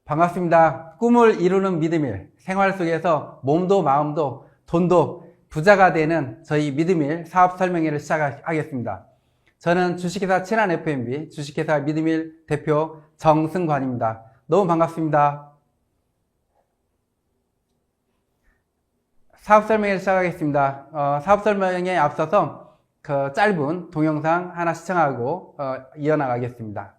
반갑습니다. 꿈을 이루는 믿음일, 생활 속에서 몸도 마음도 돈도 부자가 되는 저희 믿음일 사업 설명회를 시작하겠습니다. 저는 주식회사 친한 F&B 주식회사 믿음일 대표 정승관입니다. 너무 반갑습니다. 사업 설명회를 시작하겠습니다. 사업 설명회에 앞서서 그 짧은 동영상 하나 시청하고 이어나가겠습니다.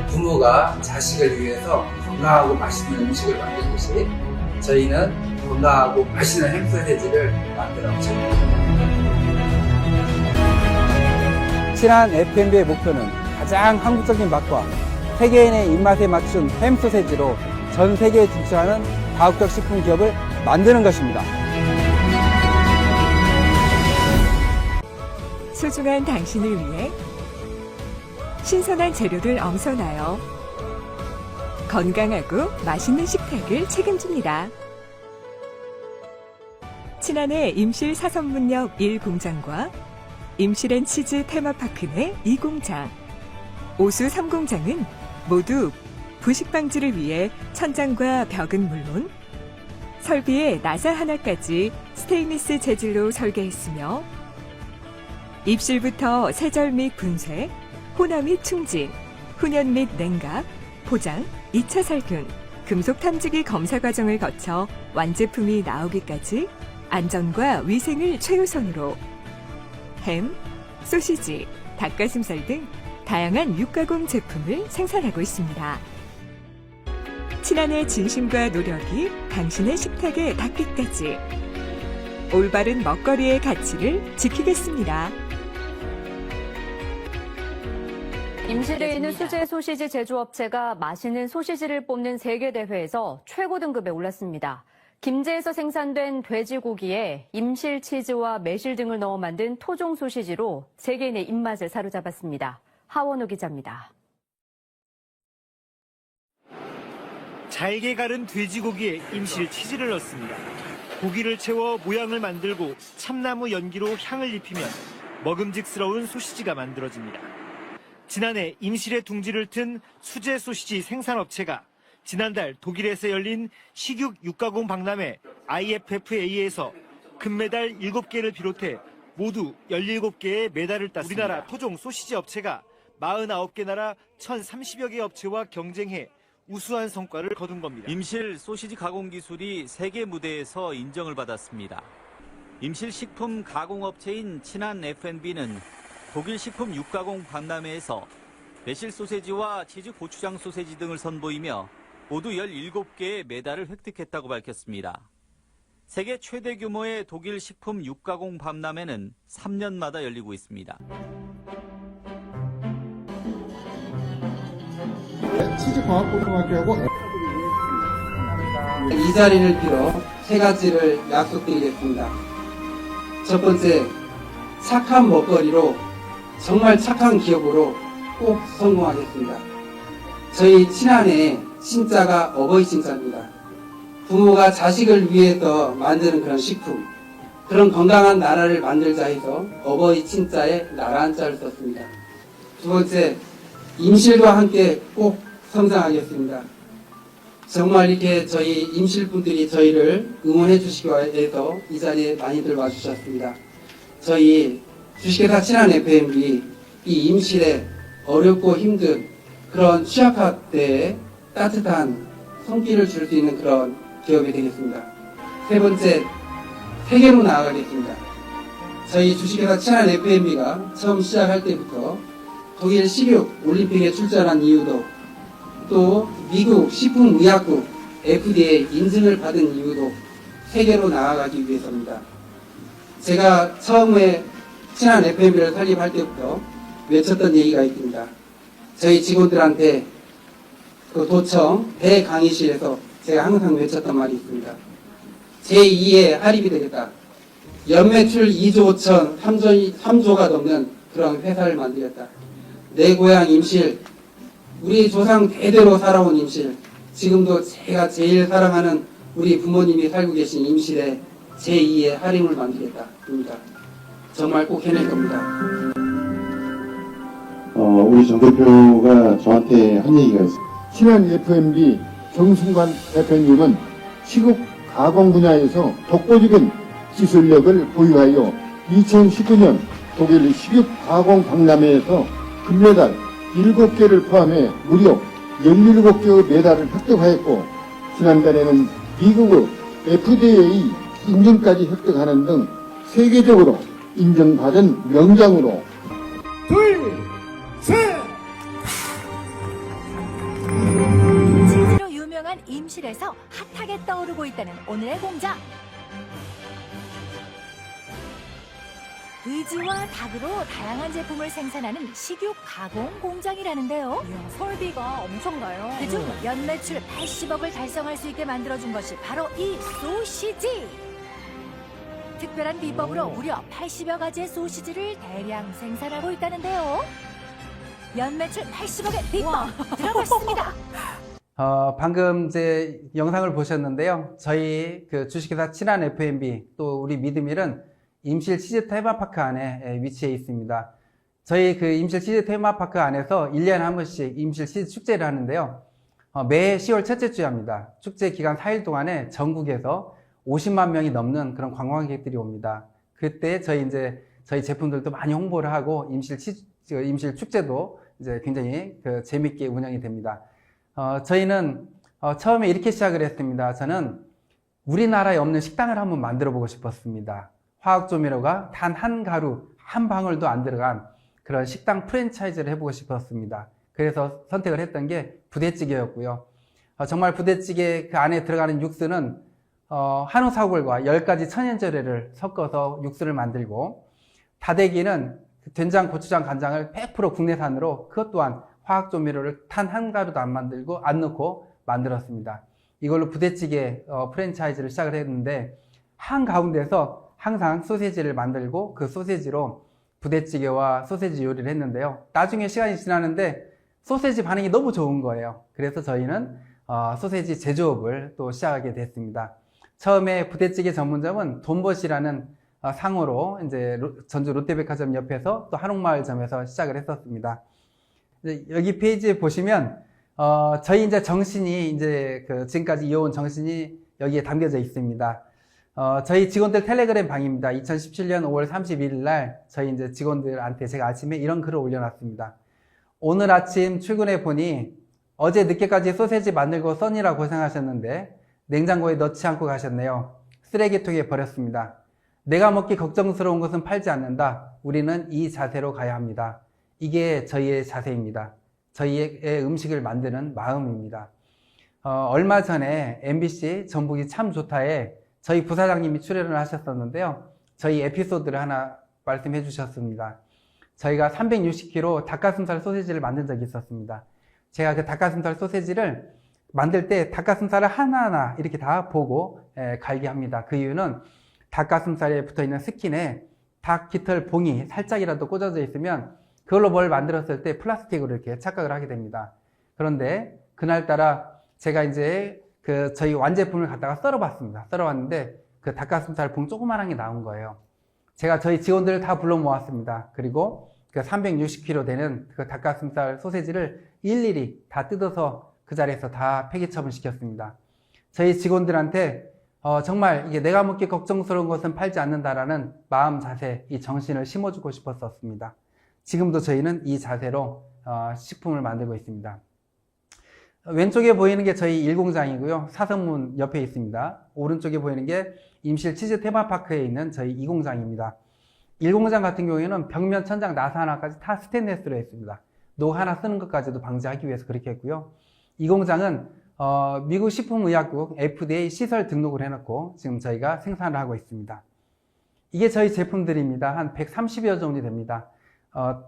부모가 자식을 위해서 건강하고 맛있는 음식을 만들듯이 저희는 건강하고 맛있는 햄소세지를 만들었죠. 친한 F&B의 목표는 가장 한국적인 맛과 세계인의 입맛에 맞춘 햄소세지로 전 세계에 진출하는 다국적 식품 기업을 만드는 것입니다. 소중한 당신을 위해 신선한 재료를 엄선하여 건강하고 맛있는 식탁을 책임집니다. 친한의 임실 사선문역 1공장과 임실앤치즈 테마파크 내 2공장, 오수 3공장은 모두 부식 방지를 위해 천장과 벽은 물론 설비의 나사 하나까지 스테인리스 재질로 설계했으며 입실부터 세절 및 분쇄, 혼화 및 충진, 훈연 및 냉각, 포장, 2차 살균, 금속 탐지기 검사 과정을 거쳐 완제품이 나오기까지 안전과 위생을 최우선으로 햄, 소시지, 닭가슴살 등 다양한 육가공 제품을 생산하고 있습니다. 친한의 진심과 노력이 당신의 식탁에 닿기까지 올바른 먹거리의 가치를 지키겠습니다. 임실에 있는 수제 소시지 제조업체가 맛있는 소시지를 뽑는 세계대회에서 최고 등급에 올랐습니다. 김제에서 생산된 돼지고기에 임실 치즈와 매실 등을 넣어 만든 토종 소시지로 세계인의 입맛을 사로잡았습니다. 하원호 기자입니다. 잘게 가른 돼지고기에 임실 치즈를 넣습니다. 고기를 채워 모양을 만들고 참나무 연기로 향을 입히면 먹음직스러운 소시지가 만들어집니다. 지난해 임실의 둥지를 튼 수제 소시지 생산업체가 지난달 독일에서 열린 식육 육가공 박람회 IFFA에서 금메달 7개를 비롯해 모두 17개의 메달을 땄습니다. 우리나라 토종 소시지 업체가 49개 나라 1,030여 개 업체와 경쟁해 우수한 성과를 거둔 겁니다. 임실 소시지 가공 기술이 세계 무대에서 인정을 받았습니다. 임실 식품 가공업체인 친한 F&B는 독일 식품 육가공 박람회에서 매실 소세지와 치즈 고추장 소세지 등을 선보이며 모두 17개의 메달을 획득했다고 밝혔습니다. 세계 최대 규모의 독일 식품 육가공 박람회는 3년마다 열리고 있습니다. 치즈과학고등학교하고 이 자리를 빌어 세 가지를 약속드리겠습니다. 첫 번째, 착한 먹거리로 정말 착한 기업으로 꼭 성공하겠습니다. 저희 친한의 신자가 어버이 신자입니다. 부모가 자식을 위해서 만드는 그런 식품, 그런 건강한 나라를 만들자 해서 어버이 친자에 나라 한자를 썼습니다. 두 번째, 임실과 함께 꼭 성장하겠습니다. 정말 이렇게 저희 임실분들이 저희를 응원해 주시기 위해서 이 자리에 많이들 와주셨습니다. 저희 주식회사 친한 F&B 이 임실에 어렵고 힘든 그런 취약한 때에 따뜻한 손길을 줄 수 있는 그런 기업이 되겠습니다. 세 번째, 세계로 나아가겠습니다. 저희 주식회사 친한 F&B가 처음 시작할 때부터 독일 식육 올림픽에 출전한 이유도 또 미국 식품의약국 FDA 인증을 받은 이유도 세계로 나아가기 위해서입니다. 제가 처음에 친한 F&B를 설립할 때부터 외쳤던 얘기가 있습니다. 저희 직원들한테 그 도청 대강의실에서 제가 항상 외쳤던 말이 있습니다. 제2의 할입이 되겠다. 연매출 2조 5천 3조가 넘는 그런 회사를 만들겠다. 내 고향 임실, 우리 조상 대대로 살아온 임실, 지금도 제가 제일 사랑하는 우리 부모님이 살고 계신 임실에 제2의 하림을 만들겠다입니다. 정말 꼭 해낼 겁니다. 우리 정 대표가 저한테 한 얘기가 있어요. 친한 F&B 정순관 대표님은 식육 가공 분야에서 독보적인 기술력을 보유하여 2019년 독일 식육 가공 박람회에서 금메달 7개를 포함해 무려 17개의 메달을 획득하였고, 지난달에는 미국의 FDA 인증까지 획득하는 등 세계적으로 인정받은 명장으로 치즈로 유명한 임실에서 핫하게 떠오르고 있다는 오늘의 공장. 의지와 닭으로 다양한 제품을 생산하는 식육 가공 공장이라는데요. 이야, 설비가 엄청나요. 그중 연매출 80억을 달성할 수 있게 만들어준 것이 바로 이 소시지. 특별한 비법으로 무려 80여 가지의 소시지를 대량 생산하고 있다는데요. 연매출 80억의 비법 들어봤습니다. 방금 이제 영상을 보셨는데요. 저희 그 주식회사 친한 F&B 또 우리 미드밀은 임실 치즈 테마파크 안에 위치해 있습니다. 저희 그 임실 치즈 테마파크 안에서 1년에 한 번씩 임실 치즈 축제를 하는데요. 매 10월 첫째 주에 합니다. 축제 기간 4일 동안에 전국에서 50만 명이 넘는 그런 관광객들이 옵니다. 그때 저희 제품들도 많이 홍보를 하고 임실 축제도 이제 굉장히 재밌게 운영이 됩니다. 저희는 처음에 이렇게 시작을 했습니다. 저는 우리나라에 없는 식당을 한번 만들어 보고 싶었습니다. 화학조미료가 단 한 가루, 한 방울도 안 들어간 그런 식당 프랜차이즈를 해보고 싶었습니다. 그래서 선택을 했던 게 부대찌개였고요. 정말 부대찌개 그 안에 들어가는 육수는 한우 사골과 10가지 천연재료를 섞어서 육수를 만들고, 다대기는 된장, 고추장, 간장을 100% 국내산으로 그것 또한 화학조미료를 단 한 가루도 안 넣고 만들었습니다. 이걸로 부대찌개 프랜차이즈를 시작을 했는데, 한가운데서 항상 소세지를 만들고 그 소세지로 부대찌개와 소세지 요리를 했는데요. 나중에 시간이 지나는데 소세지 반응이 너무 좋은 거예요. 그래서 저희는 소세지 제조업을 또 시작하게 됐습니다. 처음에 부대찌개 전문점은 돈벗이라는 상호로 이제 전주 롯데백화점 옆에서 또 한옥마을점에서 시작을 했었습니다. 여기 페이지에 보시면 저희 이제 정신이 지금까지 이어온 정신이 여기에 담겨져 있습니다. 저희 직원들 텔레그램 방입니다. 2017년 5월 31일 날 저희 이제 직원들한테 제가 아침에 이런 글을 올려놨습니다. 오늘 아침 출근해 보니 어제 늦게까지 소세지 만들고 써니라 고생하셨는데 냉장고에 넣지 않고 가셨네요. 쓰레기통에 버렸습니다. 내가 먹기 걱정스러운 것은 팔지 않는다. 우리는 이 자세로 가야 합니다. 이게 저희의 자세입니다. 저희의 음식을 만드는 마음입니다. 얼마 전에 MBC 전북이 참 좋다에 저희 부사장님이 출연을 하셨었는데요. 저희 에피소드를 하나 말씀해 주셨습니다. 저희가 360kg 닭가슴살 소세지를 만든 적이 있었습니다. 제가 그 닭가슴살 소세지를 만들 때 닭가슴살을 하나하나 이렇게 다 보고 갈게 합니다. 그 이유는 닭가슴살에 붙어있는 스킨에 닭 깃털 봉이 살짝이라도 꽂아져 있으면 그걸로 뭘 만들었을 때 플라스틱으로 이렇게 착각을 하게 됩니다. 그런데 그날따라 제가 이제 저희 완제품을 갖다가 썰어봤습니다. 썰어봤는데 그 닭가슴살 봉 조그만한 게 나온 거예요. 제가 저희 직원들을 다 불러 모았습니다. 그리고 그 360kg 되는 그 닭가슴살 소세지를 일일이 다 뜯어서 그 자리에서 다 폐기 처분시켰습니다. 저희 직원들한테 정말 이게 내가 먹기 걱정스러운 것은 팔지 않는다라는 마음 자세, 이 정신을 심어주고 싶었었습니다. 지금도 저희는 이 자세로 식품을 만들고 있습니다. 왼쪽에 보이는 게 저희 1공장이고요. 사성문 옆에 있습니다. 오른쪽에 보이는 게 임실 치즈 테마파크에 있는 저희 2공장입니다. 1공장 같은 경우에는 벽면, 천장, 나사 하나까지 다 스테인리스로 했습니다. 녹 하나 쓰는 것까지도 방지하기 위해서 그렇게 했고요. 2공장은 미국 식품의약국 FDA 시설 등록을 해놓고 지금 저희가 생산을 하고 있습니다. 이게 저희 제품들입니다. 한 130여 종이 됩니다.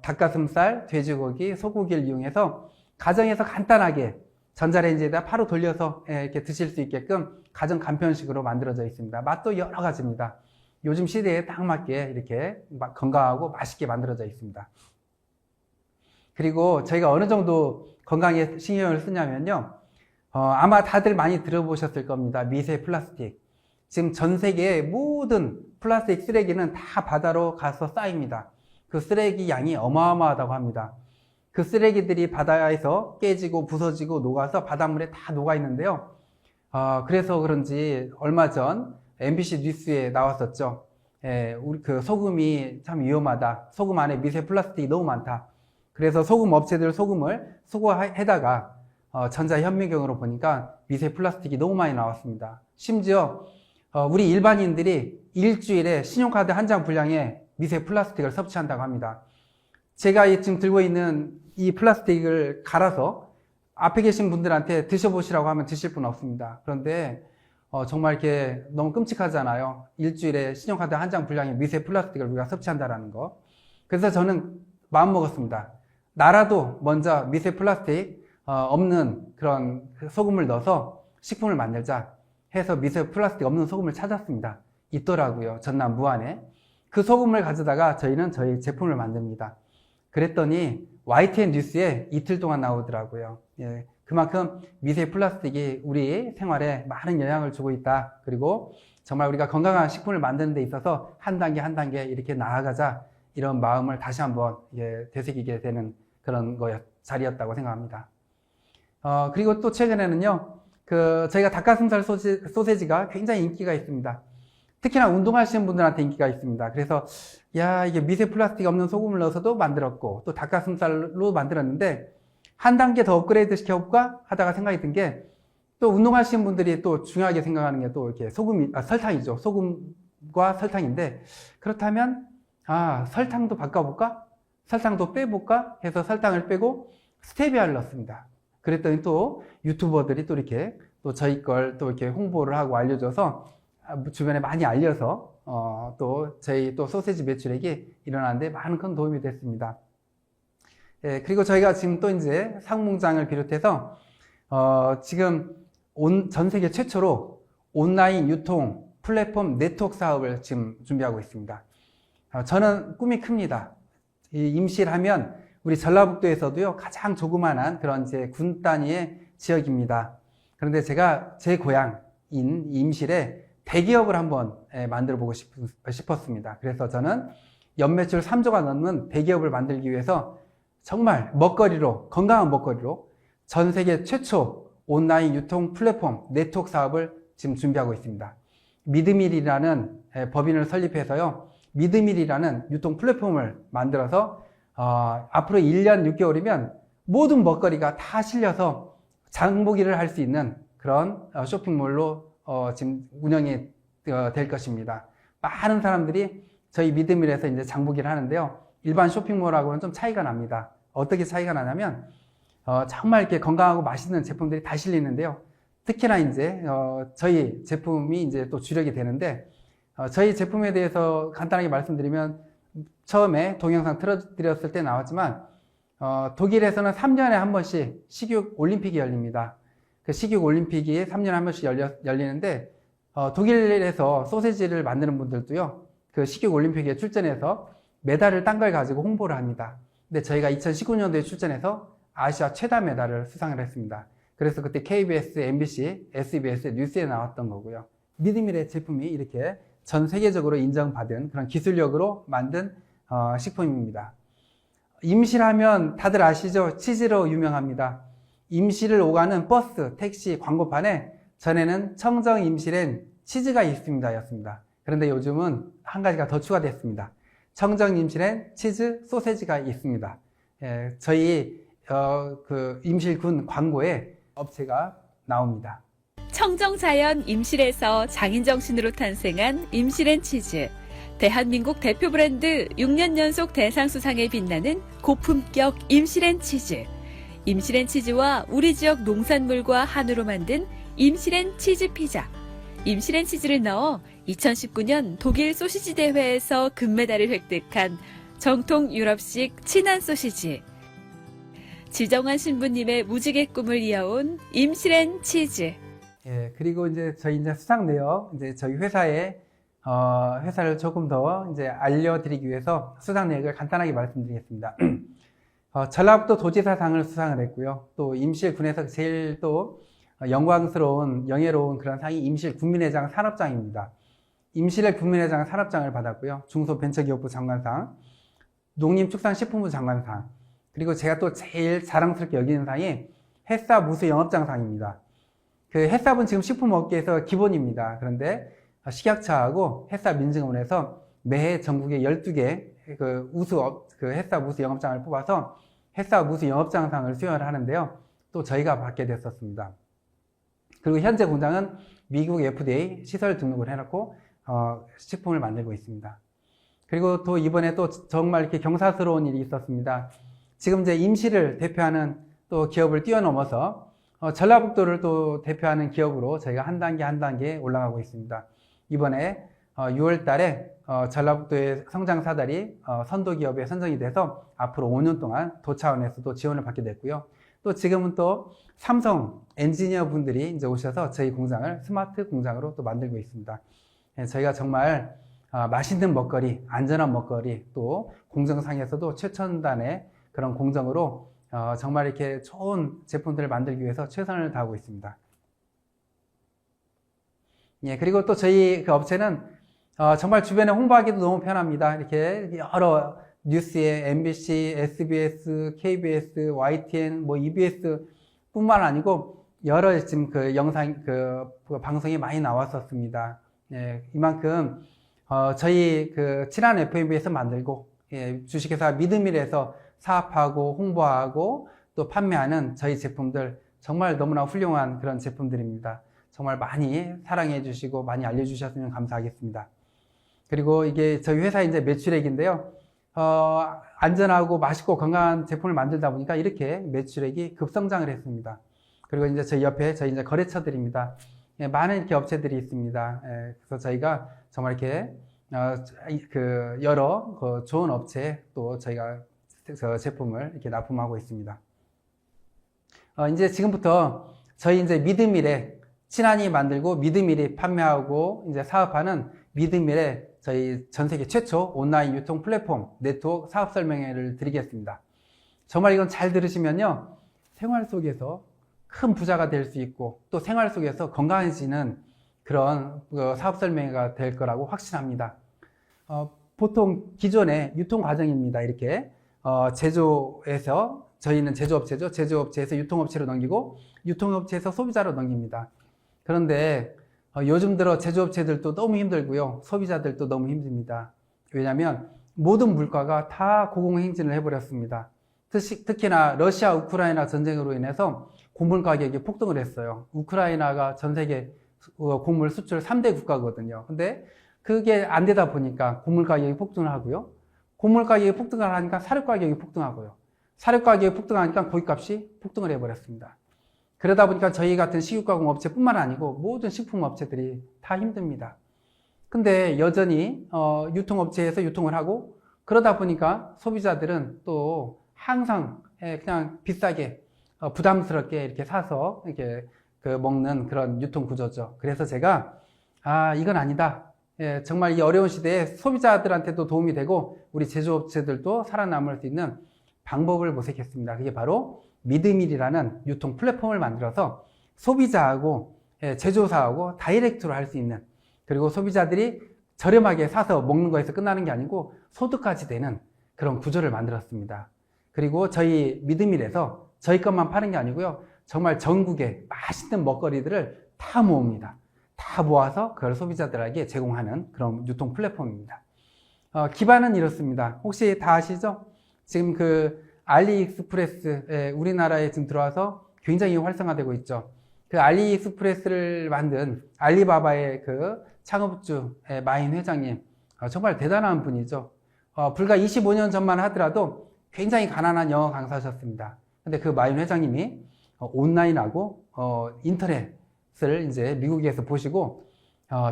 닭가슴살, 돼지고기, 소고기를 이용해서 가정에서 간단하게 전자레인지에다 바로 돌려서 이렇게 드실 수 있게끔 가정 간편식으로 만들어져 있습니다. 맛도 여러 가지입니다. 요즘 시대에 딱 맞게 이렇게 건강하고 맛있게 만들어져 있습니다. 그리고 저희가 어느 정도 건강에 신경을 쓰냐면요. 아마 다들 많이 들어보셨을 겁니다. 미세 플라스틱. 지금 전 세계의 모든 플라스틱 쓰레기는 다 바다로 가서 쌓입니다. 그 쓰레기 양이 어마어마하다고 합니다. 그 쓰레기들이 바다에서 깨지고 부서지고 녹아서 바닷물에 다 녹아 있는데요. 그래서 그런지 얼마 전 MBC 뉴스에 나왔었죠. 우리 그 소금이 참 위험하다. 소금 안에 미세 플라스틱이 너무 많다. 그래서 소금 업체들 소금을 수거해다가 전자현미경으로 보니까 미세 플라스틱이 너무 많이 나왔습니다. 심지어 우리 일반인들이 일주일에 신용카드 한 장 분량의 미세 플라스틱을 섭취한다고 합니다. 제가 지금 들고 있는 이 플라스틱을 갈아서 앞에 계신 분들한테 드셔보시라고 하면 드실 분 없습니다. 그런데 정말 이렇게 너무 끔찍하잖아요. 일주일에 신용카드 한 장 분량의 미세 플라스틱을 우리가 섭취한다는 거. 그래서 저는 마음먹었습니다. 나라도 먼저 미세 플라스틱 없는 그런 소금을 넣어서 식품을 만들자 해서 미세 플라스틱 없는 소금을 찾았습니다. 있더라고요. 전남 무안에. 그 소금을 가져다가 저희는 저희 제품을 만듭니다. 그랬더니 YTN 뉴스에 이틀 동안 나오더라고요. 예, 그만큼 미세 플라스틱이 우리 생활에 많은 영향을 주고 있다. 그리고 정말 우리가 건강한 식품을 만드는 데 있어서 한 단계 한 단계 이렇게 나아가자. 이런 마음을 다시 한번 되새기게 되는 그런 자리였다고 생각합니다. 그리고 또 최근에는요, 저희가 닭가슴살 소세지가 굉장히 인기가 있습니다. 특히나 운동하시는 분들한테 인기가 있습니다. 그래서, 이게 미세 플라스틱 없는 소금을 넣어서도 만들었고, 또 닭가슴살로 만들었는데, 한 단계 더 업그레이드 시켜볼까? 하다가 생각이 든 게, 또 운동하시는 분들이 또 중요하게 생각하는 게 또 이렇게 설탕이죠. 소금과 설탕인데, 그렇다면, 설탕도 바꿔볼까? 설탕도 빼볼까? 해서 설탕을 빼고 스테비아를 넣습니다. 그랬더니 또 유튜버들이 또 이렇게 또 저희 걸 또 이렇게 홍보를 하고 알려줘서 주변에 많이 알려서 또 저희 또 소세지 매출액이 일어나는데 많은 큰 도움이 됐습니다. 그리고 저희가 지금 또 이제 상무장을 비롯해서 지금 전 세계 최초로 온라인 유통 플랫폼 네트워크 사업을 지금 준비하고 있습니다. 저는 꿈이 큽니다. 임실하면 우리 전라북도에서도요, 가장 조그만한 그런 군 단위의 지역입니다. 그런데 제가 제 고향인 임실에 대기업을 한번 만들어 보고 싶었습니다. 그래서 저는 연매출 3조가 넘는 대기업을 만들기 위해서 정말 건강한 먹거리로 전 세계 최초 온라인 유통 플랫폼 네트워크 사업을 지금 준비하고 있습니다. 미드밀이라는 법인을 설립해서요, 미드밀이라는 유통 플랫폼을 만들어서 앞으로 1년 6개월이면 모든 먹거리가 다 실려서 장보기를 할 수 있는 그런 쇼핑몰로 지금 운영이 될 것입니다. 많은 사람들이 저희 미드밀에서 이제 장보기를 하는데요. 일반 쇼핑몰하고는 좀 차이가 납니다. 어떻게 차이가 나냐면 정말 이렇게 건강하고 맛있는 제품들이 다 실리는데요. 특히나 이제 저희 제품이 이제 또 주력이 되는데 저희 제품에 대해서 간단하게 말씀드리면 처음에 동영상 틀어드렸을 때 나왔지만 독일에서는 3년에 한 번씩 식욕 올림픽이 열립니다. 그 식욕 올림픽이 3년에 한 번씩 열리는데 독일에서 소세지를 만드는 분들도요, 그 식욕 올림픽에 출전해서 메달을 딴 걸 가지고 홍보를 합니다. 근데 저희가 2019년도에 출전해서 아시아 최다 메달을 수상을 했습니다. 그래서 그때 KBS, MBC, SBS 뉴스에 나왔던 거고요. 미드밀의 제품이 이렇게 전 세계적으로 인정받은 그런 기술력으로 만든 식품입니다. 임실하면 다들 아시죠? 치즈로 유명합니다. 임실을 오가는 버스, 택시, 광고판에 전에는 청정 임실엔 치즈가 있습니다 였습니다. 그런데 요즘은 한 가지가 더 추가됐습니다. 청정 임실엔 치즈 소세지가 있습니다. 저희 그 임실군 광고에 업체가 나옵니다. 청정자연 임실에서 장인정신으로 탄생한 임실앤치즈. 대한민국 대표 브랜드 6년 연속 대상수상에 빛나는 고품격 임실앤치즈. 임실앤치즈와 우리 지역 농산물과 한우로 만든 임실앤치즈 피자. 임실앤치즈를 넣어 2019년 독일 소시지 대회에서 금메달을 획득한 정통 유럽식 친한 소시지. 지정환 신부님의 무지개 꿈을 이어온 임실앤치즈. 그리고 이제 저희 수상 내역, 저희 회사를 조금 더 알려드리기 위해서 수상 내역을 간단하게 말씀드리겠습니다. 전라북도 도지사상을 수상을 했고요. 또 임실군에서 제일 또 영광스러운 영예로운 그런 상이 임실 군민회장 산업장입니다. 임실의 군민회장 산업장을 받았고요. 중소벤처기업부 장관상, 농림축산식품부 장관상, 그리고 제가 또 제일 자랑스럽게 여기는 상이 햇삽 우수 영업장상입니다. 그 햇삽은 지금 식품업계에서 기본입니다. 그런데 식약처하고 햇삽인증원에서 매해 전국에 12개 그 햇삽 우수 영업장을 뽑아서 햇삽 우수 영업장상을 수여를 하는데요. 또 저희가 받게 됐었습니다. 그리고 현재 공장은 미국 FDA 시설 등록을 해놓고 식품을 만들고 있습니다. 그리고 또 이번에 또 정말 이렇게 경사스러운 일이 있었습니다. 지금 이제 임실을 대표하는 또 기업을 뛰어넘어서 전라북도를 또 대표하는 기업으로 저희가 한 단계 올라가고 있습니다. 이번에 6월 달에 전라북도의 성장 사다리 선도 기업에 선정이 돼서 앞으로 5년 동안 도 차원에서도 지원을 받게 됐고요. 또 지금은 또 삼성 엔지니어 분들이 이제 오셔서 저희 공장을 스마트 공장으로 또 만들고 있습니다. 저희가 정말 맛있는 먹거리, 안전한 먹거리, 또 공정상에서도 최첨단의 그런 공정으로 정말 이렇게 좋은 제품들을 만들기 위해서 최선을 다하고 있습니다. 예, 그리고 또 저희 그 업체는 정말 주변에 홍보하기도 너무 편합니다. 이렇게 여러 뉴스에 MBC, SBS, KBS, YTN, EBS 뿐만 아니고 여러 지금 그 영상, 그 방송이 많이 나왔었습니다. 예, 이만큼 저희 그 친한 FMB에서 만들고 주식회사 믿음일에서 사업하고 홍보하고 또 판매하는 저희 제품들 정말 너무나 훌륭한 그런 제품들입니다. 정말 많이 사랑해 주시고 많이 알려주셨으면 감사하겠습니다. 그리고 이게 저희 회사의 이제 매출액인데요. 안전하고 맛있고 건강한 제품을 만들다 보니까 이렇게 매출액이 급성장을 했습니다. 그리고 이제 저희 옆에 저희 이제 거래처들입니다. 예, 많은 이렇게 업체들이 있습니다. 예, 그래서 저희가 정말 이렇게 여러 좋은 업체에 또 저희가 제품을 이렇게 납품하고 있습니다. 이제 지금부터 저희 이제 믿음일에 친한이 만들고 믿음일이 판매하고 이제 사업하는 믿음일에 저희 전 세계 최초 온라인 유통 플랫폼 네트워크 사업 설명회를 드리겠습니다. 정말 이건 잘 들으시면요. 생활 속에서 큰 부자가 될 수 있고 또 생활 속에서 건강해지는 그런 사업 설명회가 될 거라고 확신합니다. 보통 기존의 유통 과정입니다. 이렇게 제조에서 저희는 제조업체죠. 제조업체에서 유통업체로 넘기고 유통업체에서 소비자로 넘깁니다. 그런데 요즘 들어 제조업체들도 너무 힘들고요. 소비자들도 너무 힘듭니다. 왜냐하면 모든 물가가 다 고공행진을 해버렸습니다. 특히나 러시아 우크라이나 전쟁으로 인해서 곡물 가격이 폭등을 했어요. 우크라이나가 전 세계 곡물 수출 3대 국가거든요. 근데 그게 안 되다 보니까 곡물 가격이 폭등을 하고요. 곡물 가격이 폭등을 하니까 사료 가격이 폭등하고요. 사료 가격이 폭등하니까 고깃값이 폭등을 해버렸습니다. 그러다 보니까 저희 같은 식육가공 업체뿐만 아니고 모든 식품업체들이 다 힘듭니다. 근데 여전히 유통업체에서 유통을 하고 그러다 보니까 소비자들은 또 항상 그냥 비싸게 부담스럽게 이렇게 사서 이렇게 먹는 그런 유통 구조죠. 그래서 제가 이건 아니다. 정말 이 어려운 시대에 소비자들한테도 도움이 되고 우리 제조업체들도 살아남을 수 있는 방법을 모색했습니다. 그게 바로 믿음일이라는 유통 플랫폼을 만들어서 소비자하고 제조사하고 다이렉트로 할 수 있는, 그리고 소비자들이 저렴하게 사서 먹는 거에서 끝나는 게 아니고 소득까지 되는 그런 구조를 만들었습니다. 그리고 저희 믿음일에서 저희 것만 파는 게 아니고요. 정말 전국에 맛있는 먹거리들을 다 모읍니다. 다 모아서 그걸 소비자들에게 제공하는 그런 유통 플랫폼입니다. 기반은 이렇습니다. 혹시 다 아시죠? 지금 알리익스프레스, 우리나라에 지금 들어와서 굉장히 활성화되고 있죠. 알리익스프레스를 만든 알리바바의 창업주 마인 회장님, 정말 대단한 분이죠. 불과 25년 전만 하더라도 굉장히 가난한 영어 강사셨습니다. 근데 마인 회장님이 온라인하고 인터넷을 이제 미국에서 보시고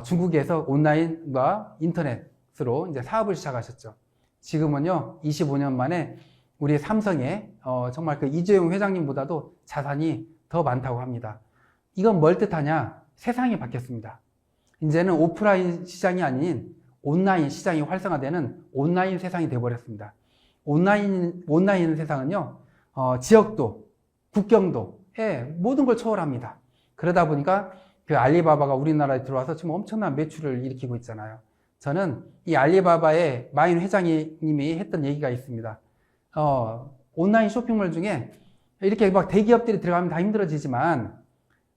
중국에서 온라인과 인터넷으로 이제 사업을 시작하셨죠. 지금은요 25년 만에 우리 삼성의 정말 이재용 회장님보다도 자산이 더 많다고 합니다. 이건 뭘 뜻하냐? 세상이 바뀌었습니다. 이제는 오프라인 시장이 아닌 온라인 시장이 활성화되는 온라인 세상이 되어버렸습니다. 온라인 세상은요 지역도 국경도 모든 걸 초월합니다. 그러다 보니까 그 알리바바가 우리나라에 들어와서 지금 엄청난 매출을 일으키고 있잖아요. 저는 이 알리바바의 마인 회장님이 했던 얘기가 있습니다. 온라인 쇼핑몰 중에 이렇게 막 대기업들이 들어가면 다 힘들어지지만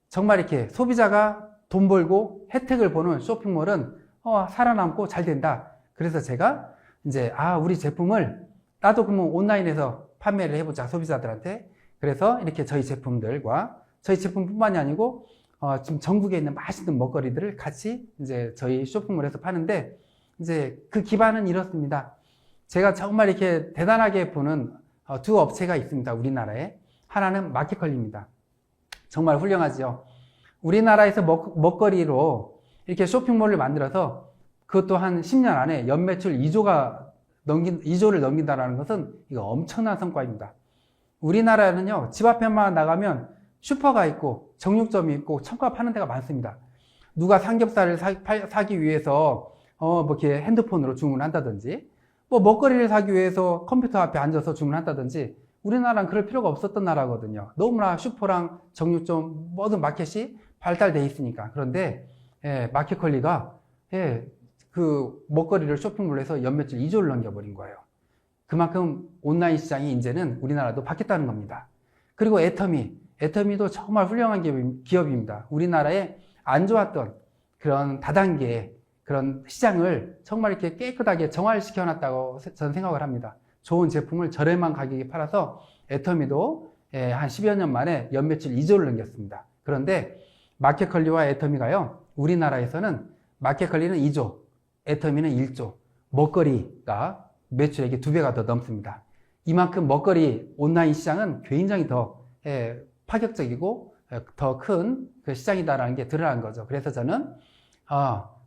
정말 이렇게 소비자가 돈 벌고 혜택을 보는 쇼핑몰은 살아남고 잘 된다. 그래서 제가 이제 우리 제품을 나도 그러면 온라인에서 판매를 해보자, 소비자들한테. 그래서 이렇게 저희 제품들과 저희 제품뿐만이 아니고 지금 전국에 있는 맛있는 먹거리들을 같이 이제 저희 쇼핑몰에서 파는데, 이제 그 기반은 이렇습니다. 제가 정말 이렇게 대단하게 보는 두 업체가 있습니다, 우리나라에. 하나는 마켓컬리입니다. 정말 훌륭하죠. 우리나라에서 먹거리로 이렇게 쇼핑몰을 만들어서 그것도 한 10년 안에 연매출 2조를 넘긴다는 것은 이거 엄청난 성과입니다. 우리나라는요, 집 앞에만 나가면 슈퍼가 있고 정육점이 있고 청가 파는 데가 많습니다. 누가 삼겹살을 사기 위해서 뭐 이렇게 핸드폰으로 주문한다든지, 뭐 먹거리를 사기 위해서 컴퓨터 앞에 앉아서 주문한다든지, 우리나라는 그럴 필요가 없었던 나라거든요. 너무나 슈퍼랑 정육점 모든 마켓이 발달되어 있으니까. 그런데 마켓컬리가 그 먹거리를 쇼핑몰에서 연매출 2조를 넘겨버린 거예요. 그만큼 온라인 시장이 이제는 우리나라도 바뀌었다는 겁니다. 그리고 애터미도 정말 훌륭한 기업입니다. 우리나라에 안 좋았던 그런 다단계 그런 시장을 정말 이렇게 깨끗하게 정화시켜 놨다고 저는 생각을 합니다. 좋은 제품을 저렴한 가격에 팔아서 애터미도 한 10여 년 만에 연매출 2조를 넘겼습니다. 그런데 마켓컬리와 애터미가요, 우리나라에서는 마켓컬리는 2조, 애터미는 1조, 먹거리가 매출액이 2배가 더 넘습니다. 이만큼 먹거리 온라인 시장은 굉장히 더 파격적이고 더 큰 그 시장이다라는 게 드러난 거죠. 그래서 저는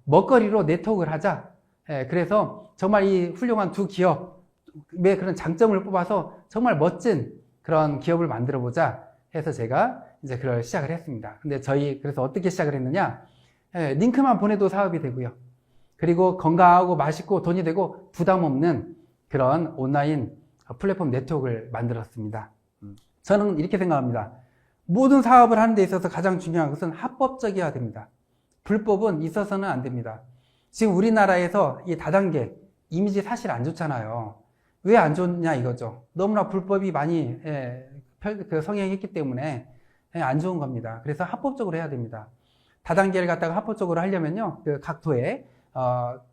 먹거리로 네트워크를 하자. 그래서 정말 이 훌륭한 두 기업의 그런 장점을 뽑아서 정말 멋진 그런 기업을 만들어 보자 해서 제가 이제 그걸 시작을 했습니다. 근데 그래서 어떻게 시작을 했느냐? 링크만 보내도 사업이 되고요. 그리고 건강하고 맛있고 돈이 되고 부담 없는 그런 온라인 플랫폼 네트워크를 만들었습니다. 저는 이렇게 생각합니다. 모든 사업을 하는 데 있어서 가장 중요한 것은 합법적이어야 됩니다. 불법은 있어서는 안 됩니다. 지금 우리나라에서 이 다단계 이미지 사실 안 좋잖아요. 왜 안 좋냐 이거죠. 너무나 불법이 많이 성행했기 때문에 안 좋은 겁니다. 그래서 합법적으로 해야 됩니다. 다단계를 갖다가 합법적으로 하려면요, 각 도에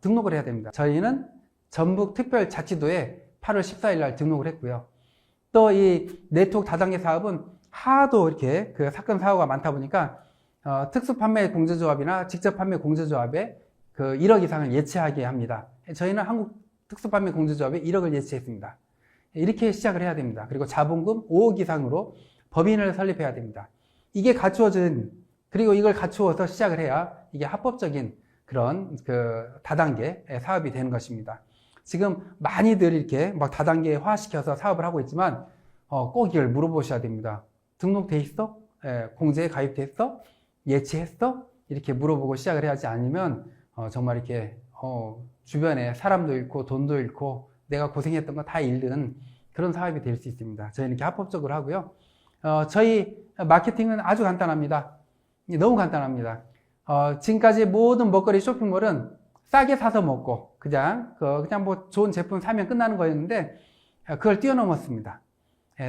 등록을 해야 됩니다. 저희는 전북특별자치도에 8월 14일 날 등록을 했고요. 또 이 네트워크 다단계 사업은 하도 이렇게 그 사건 사고가 많다 보니까 특수판매공제조합이나 직접판매공제조합에 그 1억 이상을 예치하게 합니다. 저희는 한국특수판매공제조합에 1억을 예치했습니다. 이렇게 시작을 해야 됩니다. 그리고 자본금 5억 이상으로 법인을 설립해야 됩니다. 이게 그리고 이걸 갖추어서 시작을 해야 이게 합법적인 그런 그 다단계 사업이 되는 것입니다. 지금 많이들 이렇게 막 다단계화 시켜서 사업을 하고 있지만 꼭 이걸 물어보셔야 됩니다. 등록돼 있어? 공제에 가입됐어? 예치했어? 이렇게 물어보고 시작을 해야지, 아니면 정말 이렇게 주변에 사람도 잃고 돈도 잃고 내가 고생했던 거 다 잃는 그런 사업이 될 수 있습니다. 저희는 이렇게 합법적으로 하고요. 저희 마케팅은 아주 간단합니다. 너무 간단합니다. 지금까지 모든 먹거리 쇼핑몰은 싸게 사서 먹고 그냥 뭐 좋은 제품 사면 끝나는 거였는데 그걸 뛰어넘었습니다.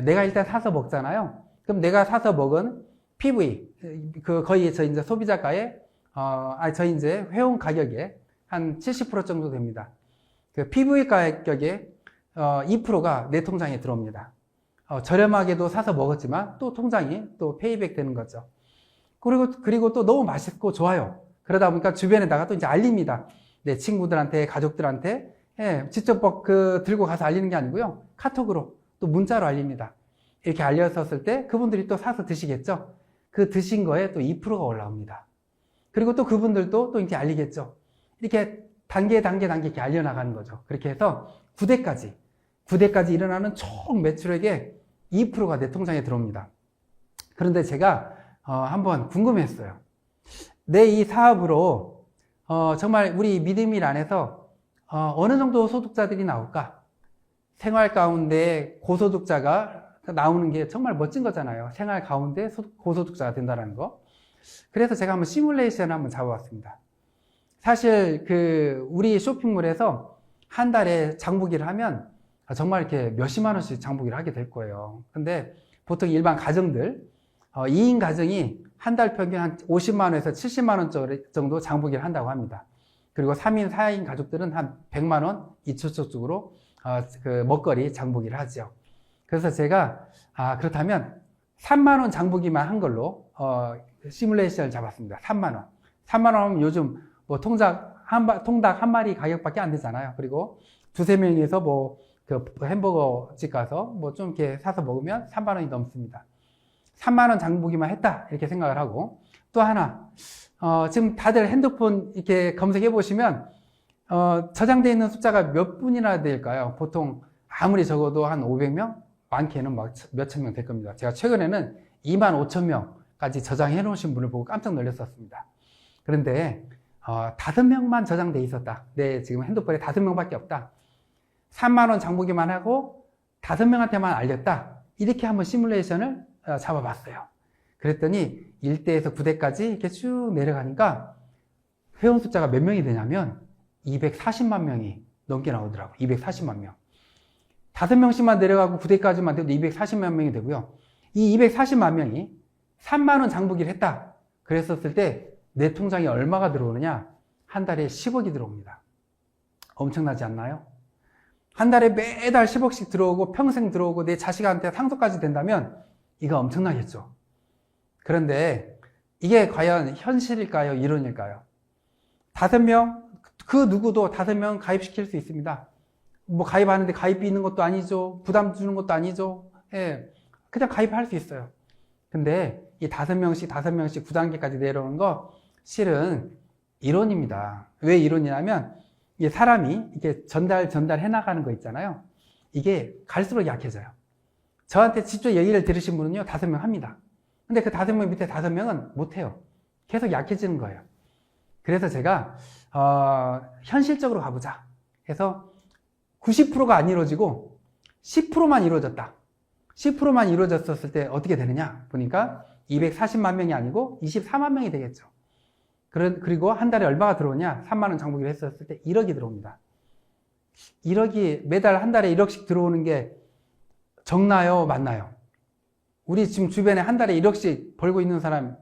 내가 일단 사서 먹잖아요. 그럼 내가 사서 먹은 PV, 거의 저희 이제 소비자가의, 저희 이제 회원 가격의 한 70% 정도 됩니다. 그 PV 가격의 2%가 내 통장에 들어옵니다. 저렴하게도 사서 먹었지만 또 통장이 또 페이백 되는 거죠. 그리고 또 너무 맛있고 좋아요. 그러다 보니까 주변에다가 또 이제 알립니다. 내 친구들한테, 가족들한테, 직접 들고 가서 알리는 게 아니고요. 카톡으로 또 문자로 알립니다. 이렇게 알렸었을 때 그분들이 또 사서 드시겠죠. 그 드신 거에 또 2%가 올라옵니다. 그리고 또 그분들도 또 이렇게 알리겠죠. 이렇게 단계 이렇게 알려나가는 거죠. 그렇게 해서 9대까지 일어나는 총 매출액의 2%가 내 통장에 들어옵니다. 그런데 제가 한번 궁금했어요. 내 이 사업으로 정말 우리 믿음일 안에서 어느 정도 소득자들이 나올까? 생활 가운데 고소득자가 나오는 게 정말 멋진 거잖아요. 생활 가운데 고소득자가 된다는 거. 그래서 제가 한번 시뮬레이션을 한번 잡아봤습니다. 사실 우리 쇼핑몰에서 한 달에 장보기를 하면 정말 이렇게 몇십만 원씩 장보기를 하게 될 거예요. 근데 보통 일반 가정들, 2인 가정이 한 달 평균 한 50만 원에서 70만 원 정도 장보기를 한다고 합니다. 그리고 3인, 4인 가족들은 한 100만 원 이초적으로 먹거리 장보기를 하죠. 그래서 제가 그렇다면 3만 원 장보기만 한 걸로 시뮬레이션을 잡았습니다. 3만 원. 3만 원 하면 요즘 뭐 통닭 한 마리 가격밖에 안 되잖아요. 그리고 두세 명이서 햄버거 집 가서 뭐 좀 이렇게 사서 먹으면 3만 원이 넘습니다. 3만 원 장보기만 했다 이렇게 생각을 하고, 또 하나 지금 다들 핸드폰 이렇게 검색해 보시면 저장되어 있는 숫자가 몇 분이나 될까요? 보통 아무리 적어도 한 500명? 많게는 막 몇천 명 될 겁니다. 제가 최근에는 2만 5천 명까지 저장해 놓으신 분을 보고 깜짝 놀랐었습니다. 그런데 5명만 저장돼 있었다. 내 지금 핸드폰에 5명밖에 없다. 3만 원 장보기만 하고 5명한테만 알렸다. 이렇게 한번 시뮬레이션을 잡아봤어요. 그랬더니 1대에서 9대까지 이렇게 쭉 내려가니까 회원 숫자가 몇 명이 되냐면 240만 명이 넘게 나오더라고요. 240만 명. 5명씩만 내려가고 9대까지만 돼도 240만 명이 되고요. 이 240만 명이 3만 원 장보기를 했다. 그랬었을 때 내 통장에 얼마가 들어오느냐? 한 달에 10억이 들어옵니다. 엄청나지 않나요? 한 달에 매달 10억씩 들어오고 평생 들어오고 내 자식한테 상속까지 된다면 이거 엄청나겠죠. 그런데 이게 과연 현실일까요? 이론일까요? 5명, 그 누구도 5명 가입시킬 수 있습니다. 뭐 가입하는데 가입비 있는 것도 아니죠. 부담 주는 것도 아니죠. 예, 그냥 가입할 수 있어요. 근데 이 5명씩 9단계까지 내려오는 거 실은 이론입니다. 왜 이론이냐면 이게 사람이 이렇게 전달해 나가는 거 있잖아요. 이게 갈수록 약해져요. 저한테 직접 얘기를 들으신 분은요, 5명 합니다. 근데 그 5명 밑에 5명은 못해요. 계속 약해지는 거예요. 그래서 제가 현실적으로 가보자 해서 90%가 안 이루어지고 10%만 이루어졌다. 10%만 이루어졌을 때 어떻게 되느냐 보니까 240만 명이 아니고 24만 명이 되겠죠. 그리고 한 달에 얼마가 들어오냐? 3만 원 장보기를 했었을 때 1억이 들어옵니다. 1억이 매달 한 달에 1억씩 들어오는 게 적나요? 맞나요? 우리 지금 주변에 한 달에 1억씩 벌고 있는 사람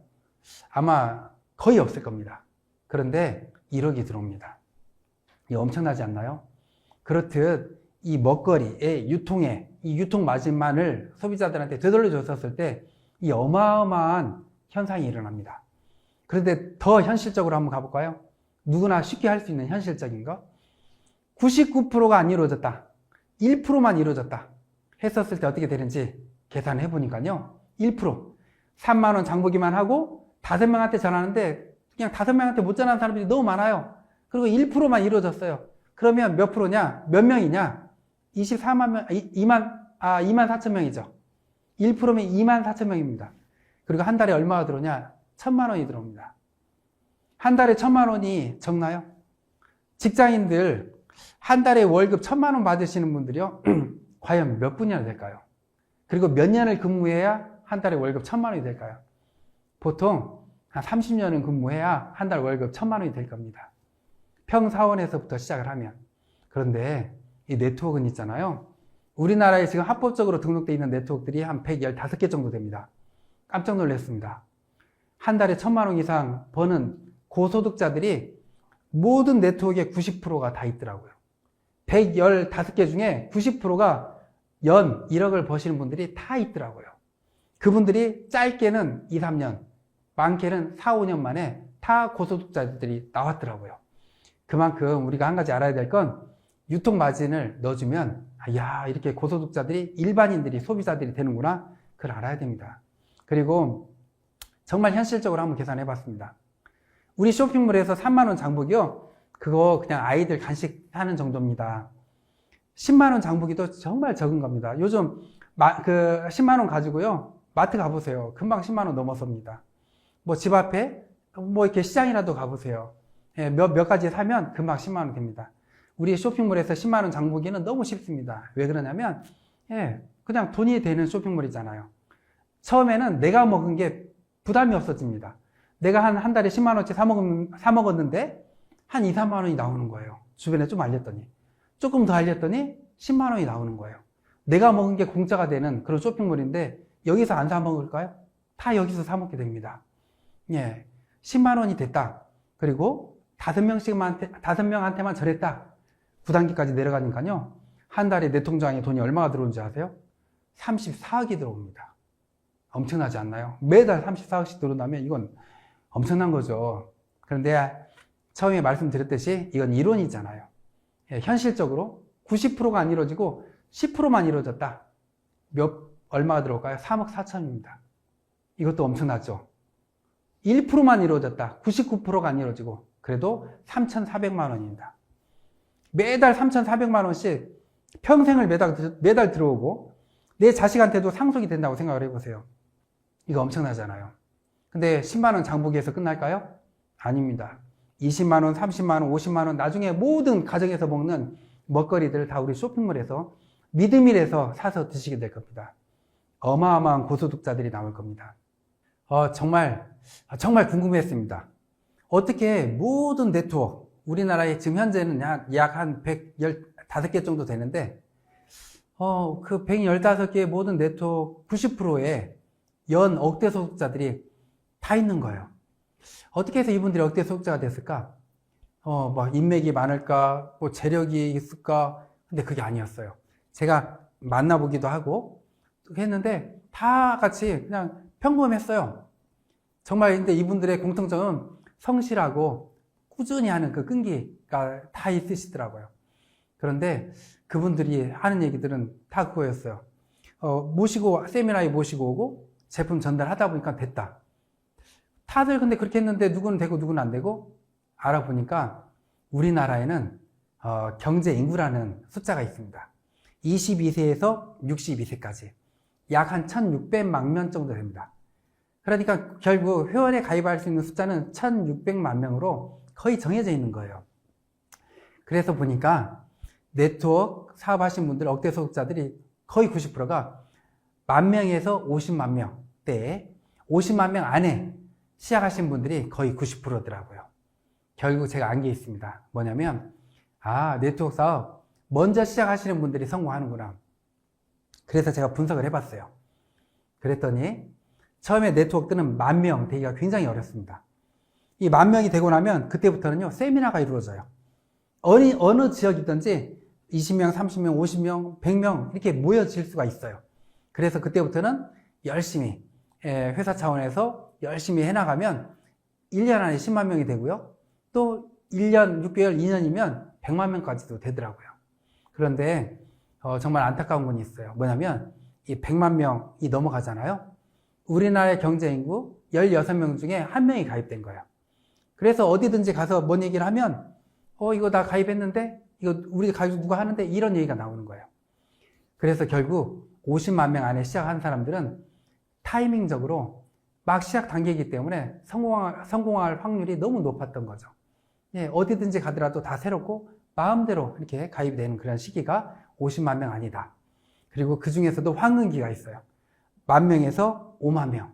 아마 거의 없을 겁니다. 그런데 1억이 들어옵니다. 이게 엄청나지 않나요? 그렇듯 이 먹거리의 유통에 이 유통 마진만을 소비자들한테 되돌려 줬었을 때 이 어마어마한 현상이 일어납니다. 그런데 더 현실적으로 한번 가볼까요? 누구나 쉽게 할 수 있는 현실적인 거. 99%가 안 이루어졌다. 1%만 이루어졌다. 했었을 때 어떻게 되는지 계산해 보니까요. 1%. 3만 원 장보기만 하고 5명한테 전하는데 그냥 5명한테 못 전하는 사람들이 너무 많아요. 그리고 1%만 이루어졌어요. 그러면 몇 프로냐? 몇 명이냐? 24만 명, 2만 4천 명이죠. 1%면 2만 4천 명입니다. 그리고 한 달에 얼마가 들어오냐? 1,000만 원이 들어옵니다. 한 달에 1,000만 원이 적나요? 직장인들 한 달에 월급 1,000만 원 받으시는 분들이요. 과연 몇 분이나 될까요? 그리고 몇 년을 근무해야 한 달에 월급 1,000만 원이 될까요? 보통 한 30년은 근무해야 한 달 월급 1,000만 원이 될 겁니다. 평사원에서부터 시작을 하면. 그런데 이 네트워크는 있잖아요. 우리나라에 지금 합법적으로 등록되어 있는 네트워크들이 한 115개 정도 됩니다. 깜짝 놀랐습니다. 한 달에 1,000만 원 이상 버는 고소득자들이 모든 네트워크의 90%가 다 있더라고요. 115개 중에 90%가 연 1억을 버시는 분들이 다 있더라고요. 그분들이 짧게는 2, 3년, 많게는 4, 5년 만에 다 고소득자들이 나왔더라고요. 그만큼 우리가 한 가지 알아야 될 건 유통 마진을 넣어주면 야 이렇게 고소득자들이 일반인들이 소비자들이 되는구나 그걸 알아야 됩니다. 그리고 정말 현실적으로 한번 계산해 봤습니다. 우리 쇼핑몰에서 3만 원 장보기요. 그거 그냥 아이들 간식 하는 정도입니다. 10만 원 장보기도 정말 적은 겁니다. 요즘 10만 원 가지고요. 마트 가보세요. 금방 10만 원 넘어섭니다. 뭐 집 앞에 뭐 이렇게 시장이라도 가보세요. 예, 몇 가지 사면 금방 10만 원 됩니다. 우리 쇼핑몰에서 10만 원 장보기는 너무 쉽습니다. 왜 그러냐면 그냥 돈이 되는 쇼핑몰이잖아요. 처음에는 내가 먹은 게 부담이 없어집니다. 내가 한 달에 10만 원치 사 먹었는데 한 2, 3만 원이 나오는 거예요. 주변에 좀 알렸더니. 조금 더 알렸더니 10만 원이 나오는 거예요. 내가 먹은 게 공짜가 되는 그런 쇼핑몰인데 여기서 안 사 먹을까요? 다 여기서 사 먹게 됩니다. 예. 10만 원이 됐다. 그리고 5명한테만 저랬다. 9단계까지 내려가니까요. 한 달에 내 통장에 돈이 얼마가 들어오는지 아세요? 34억이 들어옵니다. 엄청나지 않나요? 매달 34억씩 들어온다면 이건 엄청난 거죠. 그런데 처음에 말씀드렸듯이 이건 이론이잖아요. 예, 현실적으로 90%가 안 이루어지고 10%만 이루어졌다. 얼마가 들어올까요? 3억 4천입니다. 이것도 엄청나죠. 1%만 이루어졌다. 99%가 안 이루어지고 그래도 3,400만 원입니다. 매달 3,400만 원씩 평생을 매달 들어오고 내 자식한테도 상속이 된다고 생각을 해보세요. 이거 엄청나잖아요. 근데 10만 원 장보기에서 끝날까요? 아닙니다. 20만 원, 30만 원, 50만 원 나중에 모든 가정에서 먹는 먹거리들 다 우리 쇼핑몰에서 믿음일에서 사서 드시게 될 겁니다. 어마어마한 고소득자들이 나올 겁니다. 정말 궁금했습니다. 어떻게 모든 네트워크, 우리나라에 지금 현재는 약 한 115개 정도 되는데, 그 115개의 모든 네트워크 90%의 연 억대 소득자들이 다 있는 거예요. 어떻게 해서 이분들이 억대 소득자가 됐을까? 인맥이 많을까? 재력이 있을까? 근데 그게 아니었어요. 제가 만나보기도 하고 했는데 다 같이 그냥 평범했어요. 정말 근데 이분들의 공통점은 성실하고 꾸준히 하는 그 끈기가 다 있으시더라고요. 그런데 그분들이 하는 얘기들은 다 그거였어요. 세미나에 모시고 오고 제품 전달하다 보니까 됐다. 다들 근데 그렇게 했는데 누구는 되고 누구는 안 되고 알아보니까 우리나라에는 경제 인구라는 숫자가 있습니다. 22세에서 62세까지 약 한 1,600만 명 정도 됩니다. 그러니까 결국 회원에 가입할 수 있는 숫자는 1,600만 명으로 거의 정해져 있는 거예요. 그래서 보니까 네트워크 사업하신 분들 억대 소득자들이 거의 90%가 10,000명에서 50만 명대에 50만 명 안에 시작하신 분들이 거의 90%더라고요. 결국 제가 안 게 있습니다. 뭐냐면 네트워크 사업 먼저 시작하시는 분들이 성공하는구나. 그래서 제가 분석을 해봤어요. 그랬더니 처음에 네트워크들은 10,000명 되기가 굉장히 어렵습니다. 이 10,000명이 되고 나면 그때부터는요 세미나가 이루어져요. 어느 지역이든지 20명, 30명, 50명, 100명 이렇게 모여질 수가 있어요. 그래서 그때부터는 열심히 회사 차원에서 열심히 해나가면 1년 안에 10만 명이 되고요. 또 1년, 6개월, 2년이면 100만 명까지도 되더라고요. 그런데 정말 안타까운 건 있어요. 뭐냐면 이 100만 명이 넘어가잖아요. 우리나라의 경제인구 16명 중에 1명이 가입된 거예요. 그래서 어디든지 가서 뭔 얘기를 하면 이거 나 가입했는데 이거 우리 가입 누가 하는데 이런 얘기가 나오는 거예요. 그래서 결국 50만 명 안에 시작한 사람들은 타이밍적으로 막 시작 단계이기 때문에 성공할 확률이 너무 높았던 거죠. 예, 어디든지 가더라도 다 새롭고 마음대로 이렇게 가입이 되는 그런 시기가 50만 명 아니다. 그리고 그 중에서도 황금기가 있어요. 10,000명에서 5만 명.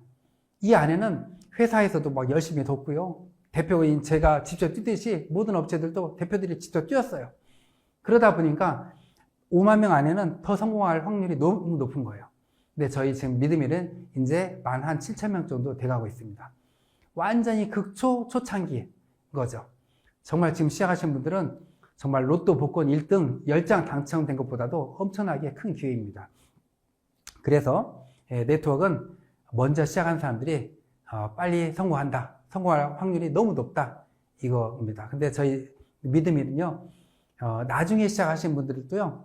이 안에는 회사에서도 막 열심히 돕고요. 대표인 제가 직접 뛰듯이 모든 업체들도 대표들이 직접 뛰었어요. 그러다 보니까 5만 명 안에는 더 성공할 확률이 너무 높은 거예요. 근데 저희 지금 믿음일은 이제 만 한 7,000명 정도 돼가고 있습니다. 완전히 초창기인 거죠. 정말 지금 시작하신 분들은 정말 로또 복권 1등 10장 당첨된 것보다도 엄청나게 큰 기회입니다. 그래서 네트워크는 먼저 시작한 사람들이 빨리 성공한다. 성공할 확률이 너무 높다. 이거입니다. 근데 저희 믿음일은요, 나중에 시작하신 분들도요,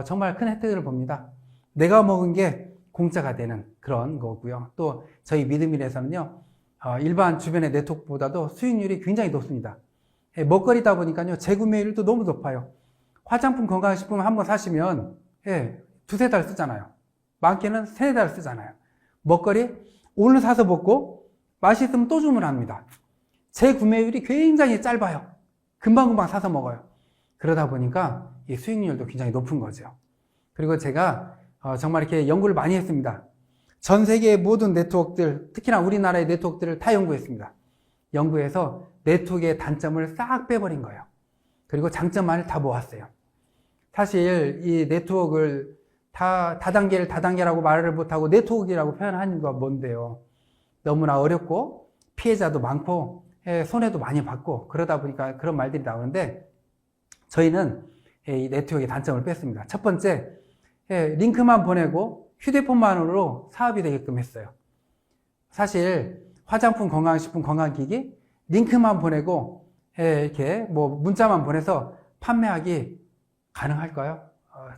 정말 큰 혜택을 봅니다. 내가 먹은 게 공짜가 되는 그런 거고요. 또 저희 믿음일에서는요, 일반 주변의 네트워크보다도 수익률이 굉장히 높습니다. 먹거리다 보니까요, 재구매율도 너무 높아요. 화장품 건강식품 한번 사시면, 두세 달 쓰잖아요. 많게는 세네 달 쓰잖아요. 먹거리, 오늘 사서 먹고, 맛있으면 또 주문합니다. 재구매율이 굉장히 짧아요. 금방금방 사서 먹어요. 그러다 보니까 이 수익률도 굉장히 높은 거죠. 그리고 제가 정말 이렇게 연구를 많이 했습니다. 전 세계의 모든 네트워크들, 특히나 우리나라의 네트워크들을 다 연구했습니다. 연구해서 네트워크의 단점을 싹 빼버린 거예요. 그리고 장점만을 다 모았어요. 사실 이 네트워크를 다단계를 다단계라고 말을 못하고 네트워크라고 표현하는 건 뭔데요? 너무나 어렵고 피해자도 많고 손해도 많이 받고 그러다 보니까 그런 말들이 나오는데 저희는 이 네트워크의 단점을 뺐습니다. 첫 번째, 링크만 보내고 휴대폰만으로 사업이 되게끔 했어요. 사실 화장품, 건강식품, 건강기기 링크만 보내고 이렇게 뭐 문자만 보내서 판매하기 가능할까요?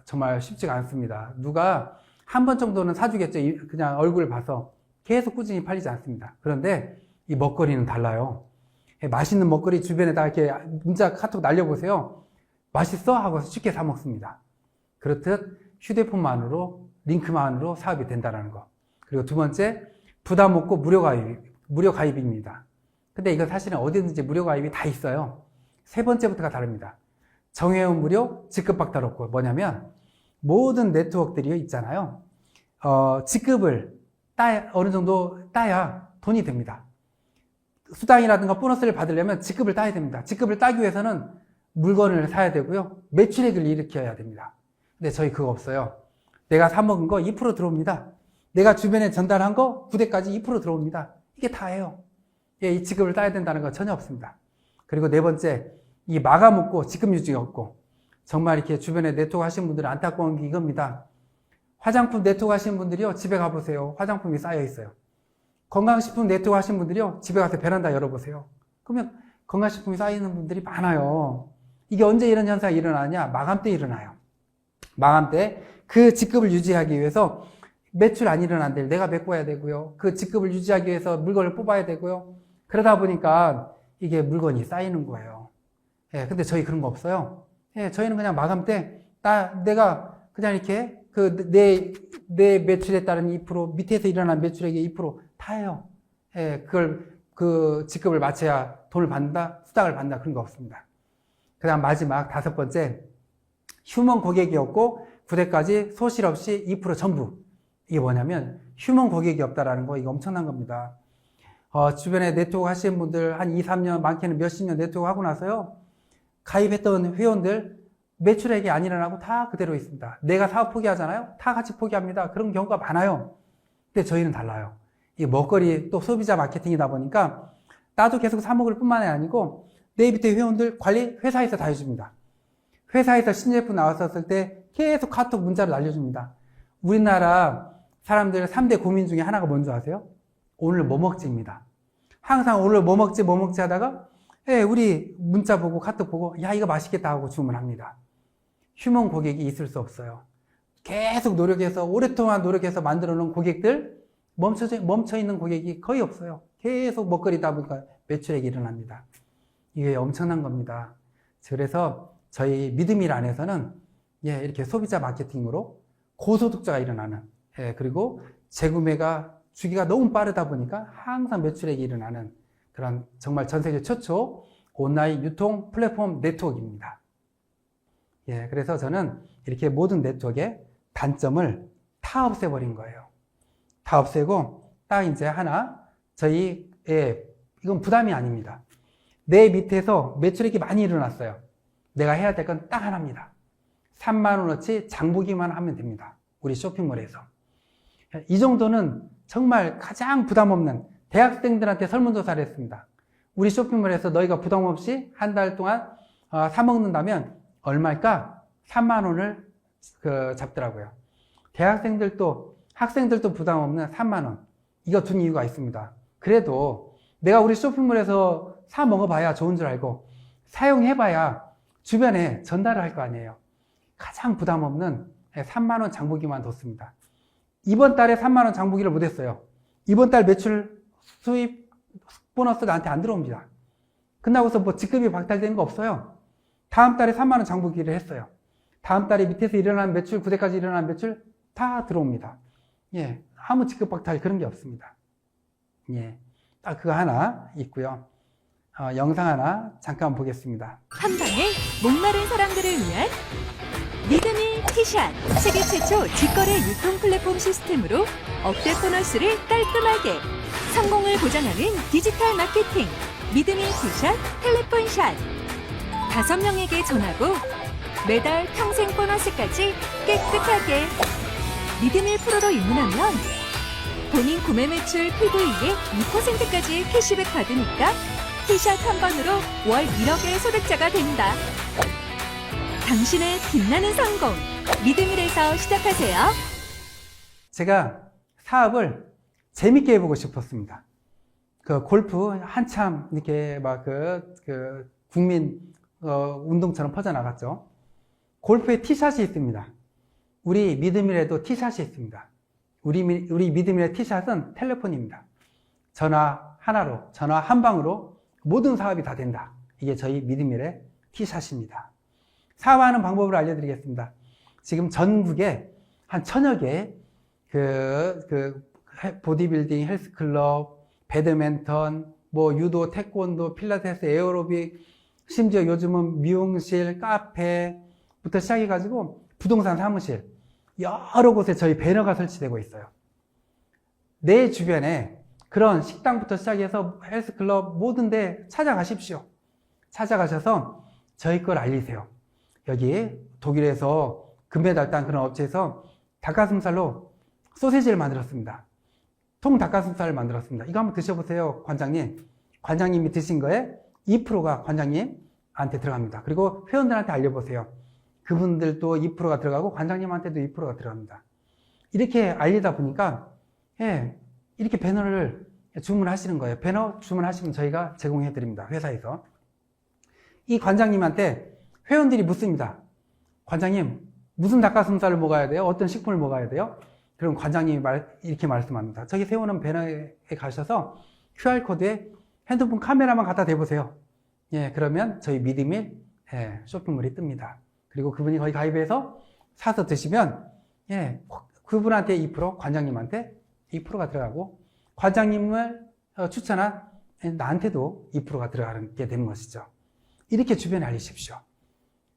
정말 쉽지가 않습니다. 누가 한 번 정도는 사주겠죠. 그냥 얼굴을 봐서 계속 꾸준히 팔리지 않습니다. 그런데 이 먹거리는 달라요. 맛있는 먹거리 주변에다 이렇게 문자 카톡 날려보세요. 맛있어? 하고 쉽게 사 먹습니다. 그렇듯 휴대폰만으로 링크만으로 사업이 된다는 거. 그리고 두 번째, 부담 없고 무료 가입입니다. 근데 이거 사실은 어디든지 무료 가입이 다 있어요. 세 번째부터가 다릅니다. 정회원 무료, 직급 박탈 없고. 뭐냐면 모든 네트워크들이 있잖아요. 직급을 어느 정도 따야 돈이 됩니다. 수당이라든가 보너스를 받으려면 직급을 따야 됩니다. 직급을 따기 위해서는 물건을 사야 되고요. 매출액을 일으켜야 됩니다. 근데 저희 그거 없어요. 내가 사 먹은 거 2% 들어옵니다. 내가 주변에 전달한 거 부대까지 2% 들어옵니다. 이게 다예요. 이 직급을 따야 된다는 거 전혀 없습니다. 그리고 네 번째, 이 마감 없고 직급 유지가 없고 정말 이렇게 주변에 네트워크 하시는 분들은 안타까운 게 이겁니다. 화장품 네트워크 하시는 분들이요. 집에 가보세요. 화장품이 쌓여 있어요. 건강식품 네트워크 하시는 분들이요. 집에 가서 베란다 열어보세요. 그러면 건강식품이 쌓이는 분들이 많아요. 이게 언제 이런 현상이 일어나냐? 마감 때 일어나요. 마감 때 그 직급을 유지하기 위해서 매출 안 일어난 데를 내가 메꿔야 되고요. 그 직급을 유지하기 위해서 물건을 뽑아야 되고요. 그러다 보니까 이게 물건이 쌓이는 거예요. 근데 저희 그런 거 없어요. 저희는 그냥 마감 때 내가 그냥 이렇게 내 매출에 따른 2% 밑에서 일어난 매출액의 2% 다예요. 그걸 그 직급을 맞춰야 돈을 받는다, 수당을 받는다 그런 거 없습니다. 그다음 마지막 다섯 번째, 휴먼 고객이 없고 부대까지 소실 없이 2% 전부. 이게 뭐냐면 휴먼 고객이 없다라는 거 이거 엄청난 겁니다. 주변에 네트워크 하시는 분들 한 2, 3년 많게는 몇십 년 네트워크 하고 나서요. 가입했던 회원들 매출액이 안 일어나고 다 그대로 있습니다. 내가 사업 포기하잖아요. 다 같이 포기합니다. 그런 경우가 많아요. 근데 저희는 달라요. 이 먹거리 또 소비자 마케팅이다 보니까 나도 계속 사 먹을 뿐만이 아니고 내 밑에 회원들 관리 회사에서 다 해줍니다. 회사에서 신제품 나왔었을 때 계속 카톡 문자로 날려줍니다. 우리나라 사람들 3대 고민 중에 하나가 뭔지 아세요? 오늘 뭐 먹지입니다. 항상 오늘 뭐 먹지 하다가 우리 문자 보고 카톡 보고 야 이거 맛있겠다 하고 주문합니다. 휴먼 고객이 있을 수 없어요. 계속 노력해서 오랫동안 노력해서 만들어 놓은 고객들 멈춰 있는 고객이 거의 없어요. 계속 먹거리다 보니까 매출액이 일어납니다. 이게 엄청난 겁니다. 그래서 저희 믿음일 안에서는 이렇게 소비자 마케팅으로 고소득자가 일어나는 그리고 재구매가 주기가 너무 빠르다 보니까 항상 매출액이 일어나는 그런 정말 전 세계 최초 온라인 유통 플랫폼 네트워크입니다. 그래서 저는 이렇게 모든 네트워크의 단점을 다 없애버린 거예요. 다 없애고 딱 이제 하나 이건 부담이 아닙니다. 내 밑에서 매출액이 많이 일어났어요. 내가 해야 될 건 딱 하나입니다. 3만 원어치 장보기만 하면 됩니다. 우리 쇼핑몰에서. 이 정도는 정말 가장 부담 없는 대학생들한테 설문조사를 했습니다. 우리 쇼핑몰에서 너희가 부담 없이 한 달 동안 사 먹는다면 얼마일까? 3만 원을 잡더라고요. 학생들도 부담 없는 3만 원. 이거 둔 이유가 있습니다. 그래도 내가 우리 쇼핑몰에서 사 먹어봐야 좋은 줄 알고 사용해봐야 주변에 전달을 할 거 아니에요. 가장 부담 없는 3만 원 장보기만 뒀습니다. 이번 달에 3만 원 장보기를 못했어요. 이번 달 매출 수입 보너스 나한테 안 들어옵니다. 끝나고서 뭐 직급이 박탈되는 거 없어요. 다음 달에 3만 원 장보기를 했어요. 다음 달에 밑에서 일어난 매출, 구대까지 일어난 매출 다 들어옵니다. 아무 직급 박탈 그런 게 없습니다. 딱 그거 하나 있고요. 영상 하나 잠깐 보겠습니다. 한 방에 목마른 사람들을 위한 믿음의 티샷. 세계 최초 직거래 유통 플랫폼 시스템으로 억대 보너스를 깔끔하게 성공을 보장하는 디지털 마케팅. 믿음의 티샷, 텔레폰샷. 5명에게 전하고 매달 평생 보너스까지 깨끗하게. 믿음의 프로로 입문하면 본인 구매 매출 PV에 2%까지 캐시백 받으니까 티샷 한 번으로 월 1억의 소득자가 된다. 당신의 빛나는 성공, 믿음일에서 시작하세요. 제가 사업을 재밌게 해보고 싶었습니다. 그 골프 한참 이렇게 막 국민 운동처럼 퍼져나갔죠. 골프에 티샷이 있습니다. 우리 믿음일에도 티샷이 있습니다. 우리 믿음일의 티샷은 텔레폰입니다. 전화 하나로, 전화 한 방으로 모든 사업이 다 된다. 이게 저희 믿음일의 티샷입니다. 사업하는 방법을 알려드리겠습니다. 지금 전국에 한 1000여 개의 보디빌딩, 헬스클럽, 배드민턴, 유도, 태권도, 필라테스, 에어로빅, 심지어 요즘은 미용실, 카페부터 시작해가지고 부동산 사무실, 여러 곳에 저희 배너가 설치되고 있어요. 내 주변에 그런 식당부터 시작해서 헬스클럽 모든 데 찾아가십시오. 찾아가셔서 저희 걸 알리세요. 여기 독일에서 금메달 딴 그런 업체에서 닭가슴살로 소시지를 만들었습니다. 통 닭가슴살을 만들었습니다. 이거 한번 드셔보세요, 관장님. 관장님이 드신 거에 2%가 관장님한테 들어갑니다. 그리고 회원들한테 알려보세요. 그분들도 2%가 들어가고 관장님한테도 2%가 들어갑니다. 이렇게 알리다 보니까 이렇게 배너를 주문하시는 거예요. 배너 주문하시면 저희가 제공해 드립니다. 회사에서. 이 관장님한테 회원들이 묻습니다. 관장님, 무슨 닭가슴살을 먹어야 돼요? 어떤 식품을 먹어야 돼요? 그럼 관장님이 이렇게 말씀합니다. 저기 세우는 배너에 가셔서 QR코드에 핸드폰 카메라만 갖다 대보세요. 그러면 저희 믿음일 쇼핑몰이 뜹니다. 그리고 그분이 거기 가입해서 사서 드시면 그분한테 2%, 관장님한테 2%가 들어가고 관장님을 추천한 나한테도 2%가 들어가게 되는 것이죠. 이렇게 주변에 알리십시오.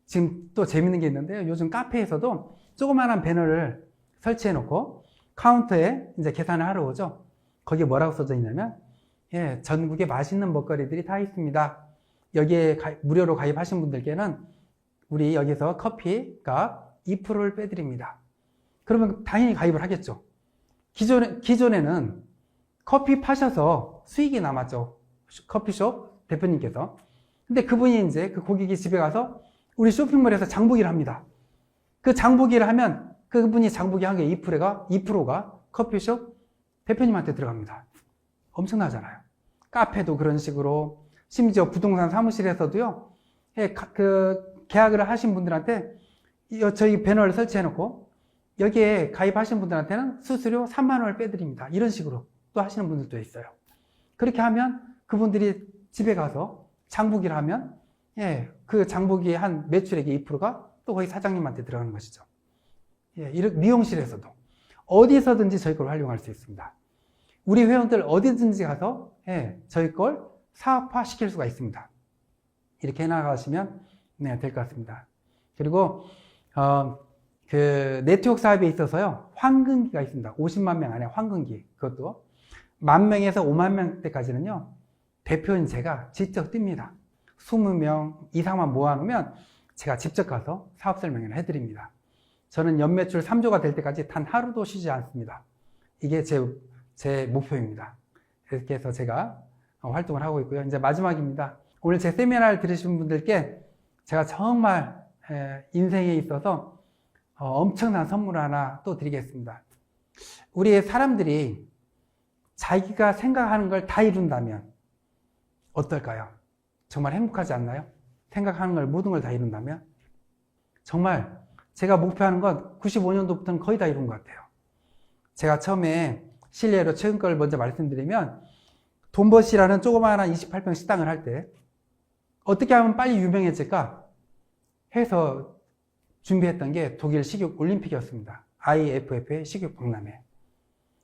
지금 또 재밌는 게 있는데요. 요즘 카페에서도 조그마한 배너를 설치해 놓고 카운터에 이제 계산을 하러 오죠. 거기에 뭐라고 써져 있냐면 전국에 맛있는 먹거리들이 다 있습니다. 여기에 무료로 가입하신 분들께는 우리 여기서 커피가 2%를 빼드립니다. 그러면 당연히 가입을 하겠죠. 기존에는 커피 파셔서 수익이 남았죠. 커피숍 대표님께서. 근데 그분이 이제 그 고객이 집에 가서 우리 쇼핑몰에서 장보기를 합니다. 그 장보기를 하면 그분이 장보기 한 게 2%가 커피숍 대표님한테 들어갑니다. 엄청나잖아요. 카페도 그런 식으로, 심지어 부동산 사무실에서도요, 계약을 하신 분들한테 저희 배너를 설치해 놓고 여기에 가입하신 분들한테는 수수료 3만 원을 빼드립니다. 이런 식으로 또 하시는 분들도 있어요. 그렇게 하면 그분들이 집에 가서 장보기를 하면 그 장보기 한 매출액의 2%가 또 거기 사장님한테 들어가는 것이죠. 미용실에서도 어디서든지 저희 걸 활용할 수 있습니다. 우리 회원들 어디든지 가서 저희 걸 사업화 시킬 수가 있습니다. 이렇게 해나가시면 될 것 같습니다. 그리고 그 네트워크 사업에 있어서요, 황금기가 있습니다. 50만 명 안에 황금기. 그것도 10,000명에서 5만 명대까지는요, 대표인 제가 직접 뜹니다. 20명 이상만 모아놓으면 제가 직접 가서 사업 설명을 해드립니다. 저는 연매출 3조가 될 때까지 단 하루도 쉬지 않습니다. 이게 제 목표입니다. 이렇게 해서 제가 활동을 하고 있고요. 이제 마지막입니다. 오늘 제 세미나를 들으신 분들께 제가 정말 인생에 있어서 엄청난 선물 하나 또 드리겠습니다. 우리 사람들이 자기가 생각하는 걸 다 이룬다면 어떨까요? 정말 행복하지 않나요? 생각하는 걸 모든 걸 다 이룬다면? 정말 제가 목표하는 건 95년도부터는 거의 다 이룬 것 같아요. 제가 처음에 실례로 최근 걸 먼저 말씀드리면, 돈버시라는 조그마한 28평 식당을 할 때 어떻게 하면 빨리 유명해질까 해서 준비했던 게 독일 식욕 올림픽이었습니다. IFF의 식욕 박람회.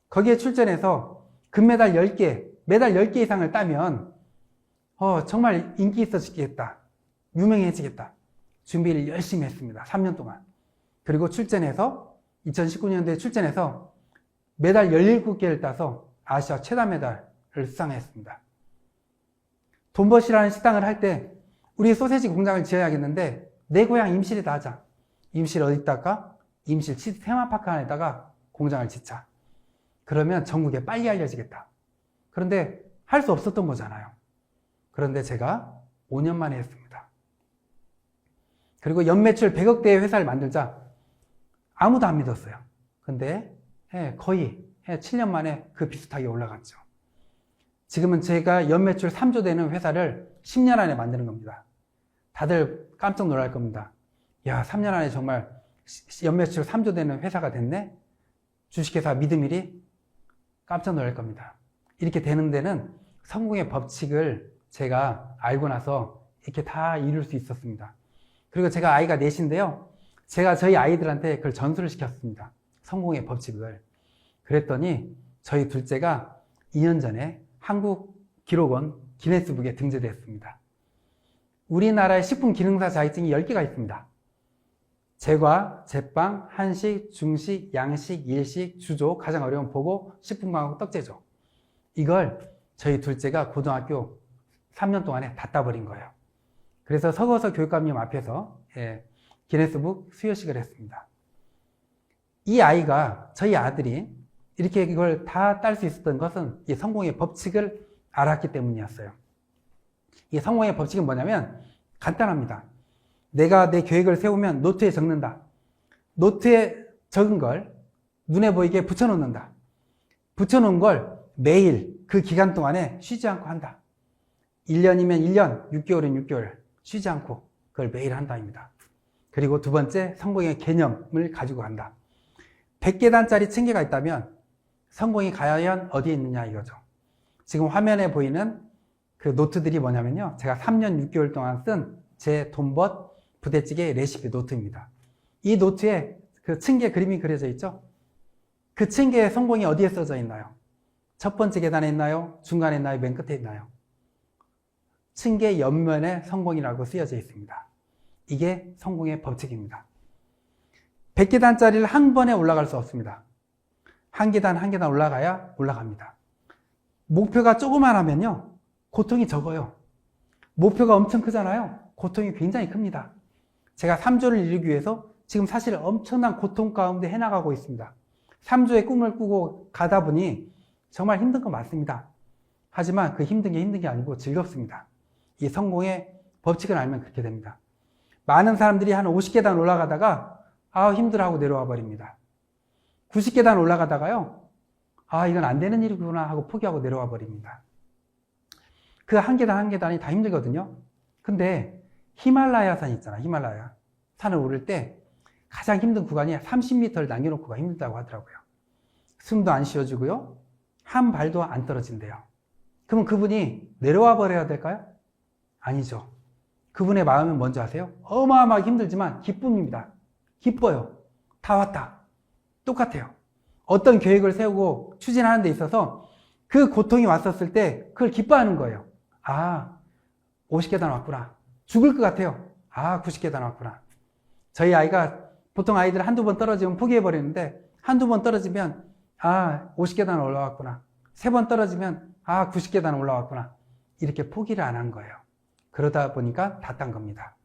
거기에 출전해서 금메달 10개, 메달 10개 이상을 따면 정말 인기 있어지겠다, 유명해지겠다. 준비를 열심히 했습니다. 3년 동안. 그리고 출전해서 2019년도에 출전해서 메달 17개를 따서 아시아 최다 메달을 수상했습니다. 돈벗이라는 식당을 할 때 우리 소세지 공장을 지어야겠는데 내 고향 임실에다 하자. 임실 어디다가? 임실 치즈 테마파크 안에다가 공장을 짓자. 그러면 전국에 빨리 알려지겠다. 그런데 할 수 없었던 거잖아요. 그런데 제가 5년 만에 했습니다. 그리고 연매출 100억대의 회사를 만들자. 아무도 안 믿었어요. 근데 거의 7년 만에 그 비슷하게 올라갔죠. 지금은 제가 연매출 3조 되는 회사를 10년 안에 만드는 겁니다. 다들 깜짝 놀랄 겁니다. 야, 3년 안에 정말 연매출 3조 되는 회사가 됐네? 주식회사 믿음일이 깜짝 놀랄 겁니다. 이렇게 되는 데는 성공의 법칙을 제가 알고 나서 이렇게 다 이룰 수 있었습니다. 그리고 제가 아이가 넷인데요. 제가 저희 아이들한테 그걸 전수를 시켰습니다. 성공의 법칙을. 그랬더니 저희 둘째가 2년 전에 한국기록원 기네스북에 등재됐습니다. 우리나라의 식품기능사 자격증이 10개가 있습니다. 제과, 제빵, 한식, 중식, 양식, 일식, 주조, 가장 어려운 보고, 식품과학 떡제조. 이걸 저희 둘째가 고등학교 3년 동안에 다 따버린 거예요. 그래서 서거서 교육감님 앞에서 기네스북 수여식을 했습니다. 이 아이가, 저희 아들이 이렇게 이걸 다 딸 수 있었던 것은 이 성공의 법칙을 알았기 때문이었어요. 이 성공의 법칙은 뭐냐면 간단합니다. 내가 내 계획을 세우면 노트에 적는다. 노트에 적은 걸 눈에 보이게 붙여놓는다. 붙여놓은 걸 매일 그 기간 동안에 쉬지 않고 한다. 1년이면 1년, 6개월이면 6개월 쉬지 않고 그걸 매일 한다입니다. 그리고 두 번째, 성공의 개념을 가지고 간다. 100계단짜리 층계가 있다면 성공이 과연 어디에 있느냐 이거죠. 지금 화면에 보이는 그 노트들이 뭐냐면요. 제가 3년 6개월 동안 쓴 제 돈벗 부대찌개 레시피 노트입니다. 이 노트에 그 층계 그림이 그려져 있죠. 그 층계의 성공이 어디에 써져 있나요? 첫 번째 계단에 있나요? 중간에 있나요? 맨 끝에 있나요? 층계 옆면에 성공이라고 쓰여져 있습니다. 이게 성공의 법칙입니다. 100계단짜리를 한 번에 올라갈 수 없습니다. 한 계단 한 계단 올라가야 올라갑니다. 목표가 조그만하면요, 고통이 적어요. 목표가 엄청 크잖아요. 고통이 굉장히 큽니다. 제가 3조를 이루기 위해서 지금 사실 엄청난 고통 가운데 해나가고 있습니다. 3조의 꿈을 꾸고 가다 보니 정말 힘든 거 맞습니다. 하지만 그 힘든 게 아니고 즐겁습니다. 이 성공의 법칙을 알면 그렇게 됩니다. 많은 사람들이 한 50계단 올라가다가 힘들어하고 내려와 버립니다. 90계단 올라가다가요, 이건 안 되는 일이구나 하고 포기하고 내려와 버립니다. 그 한 계단 한 계단이 다 힘들거든요. 근데 히말라야 산 있잖아요. 히말라야 산을 오를 때 가장 힘든 구간이 30m를 남겨놓고가 힘들다고 하더라고요. 숨도 안 쉬어지고요, 한 발도 안 떨어진대요. 그럼 그분이 내려와 버려야 될까요? 아니죠. 그분의 마음은 뭔지 아세요? 어마어마하게 힘들지만 기쁨입니다. 기뻐요. 다 왔다. 똑같아요. 어떤 계획을 세우고 추진하는 데 있어서 그 고통이 왔었을 때 그걸 기뻐하는 거예요. 50계단 왔구나. 죽을 것 같아요. 90계단 왔구나. 저희 아이가 보통 아이들 한두 번 떨어지면 포기해버리는데 한두 번 떨어지면 50계단 올라왔구나. 3번 떨어지면 90계단 올라왔구나. 이렇게 포기를 안 한 거예요. 그러다 보니까 다 딴 겁니다.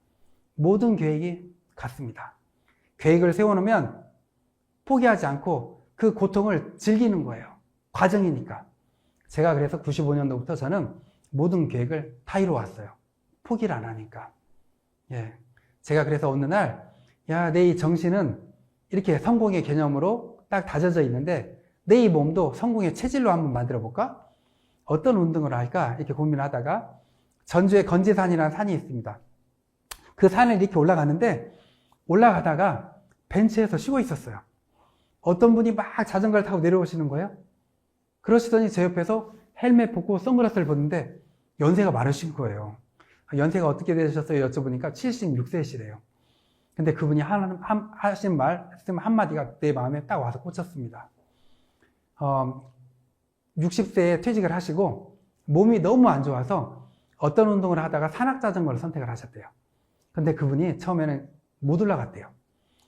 모든 계획이 같습니다. 계획을 세워놓으면 포기하지 않고 그 고통을 즐기는 거예요. 과정이니까. 제가 그래서 95년도부터 저는 모든 계획을 다 이루어왔어요. 포기를 안 하니까. 제가 그래서 어느 날, 내 이 정신은 이렇게 성공의 개념으로 딱 다져져 있는데 내 이 몸도 성공의 체질로 한번 만들어 볼까? 어떤 운동을 할까? 이렇게 고민하다가 전주에 건지산이라는 산이 있습니다. 그 산을 이렇게 올라가는데 올라가다가 벤치에서 쉬고 있었어요. 어떤 분이 막 자전거를 타고 내려오시는 거예요. 그러시더니 제 옆에서 헬멧 벗고 선글라스를 벗는데 연세가 많으신 거예요. 연세가 어떻게 되셨어요? 여쭤보니까 76세시래요. 근데 그분이 하신 말씀 한마디가 내 마음에 딱 와서 꽂혔습니다. 60세에 퇴직을 하시고 몸이 너무 안 좋아서 어떤 운동을 하다가 산악자전거를 선택을 하셨대요. 근데 그분이 처음에는 못 올라갔대요.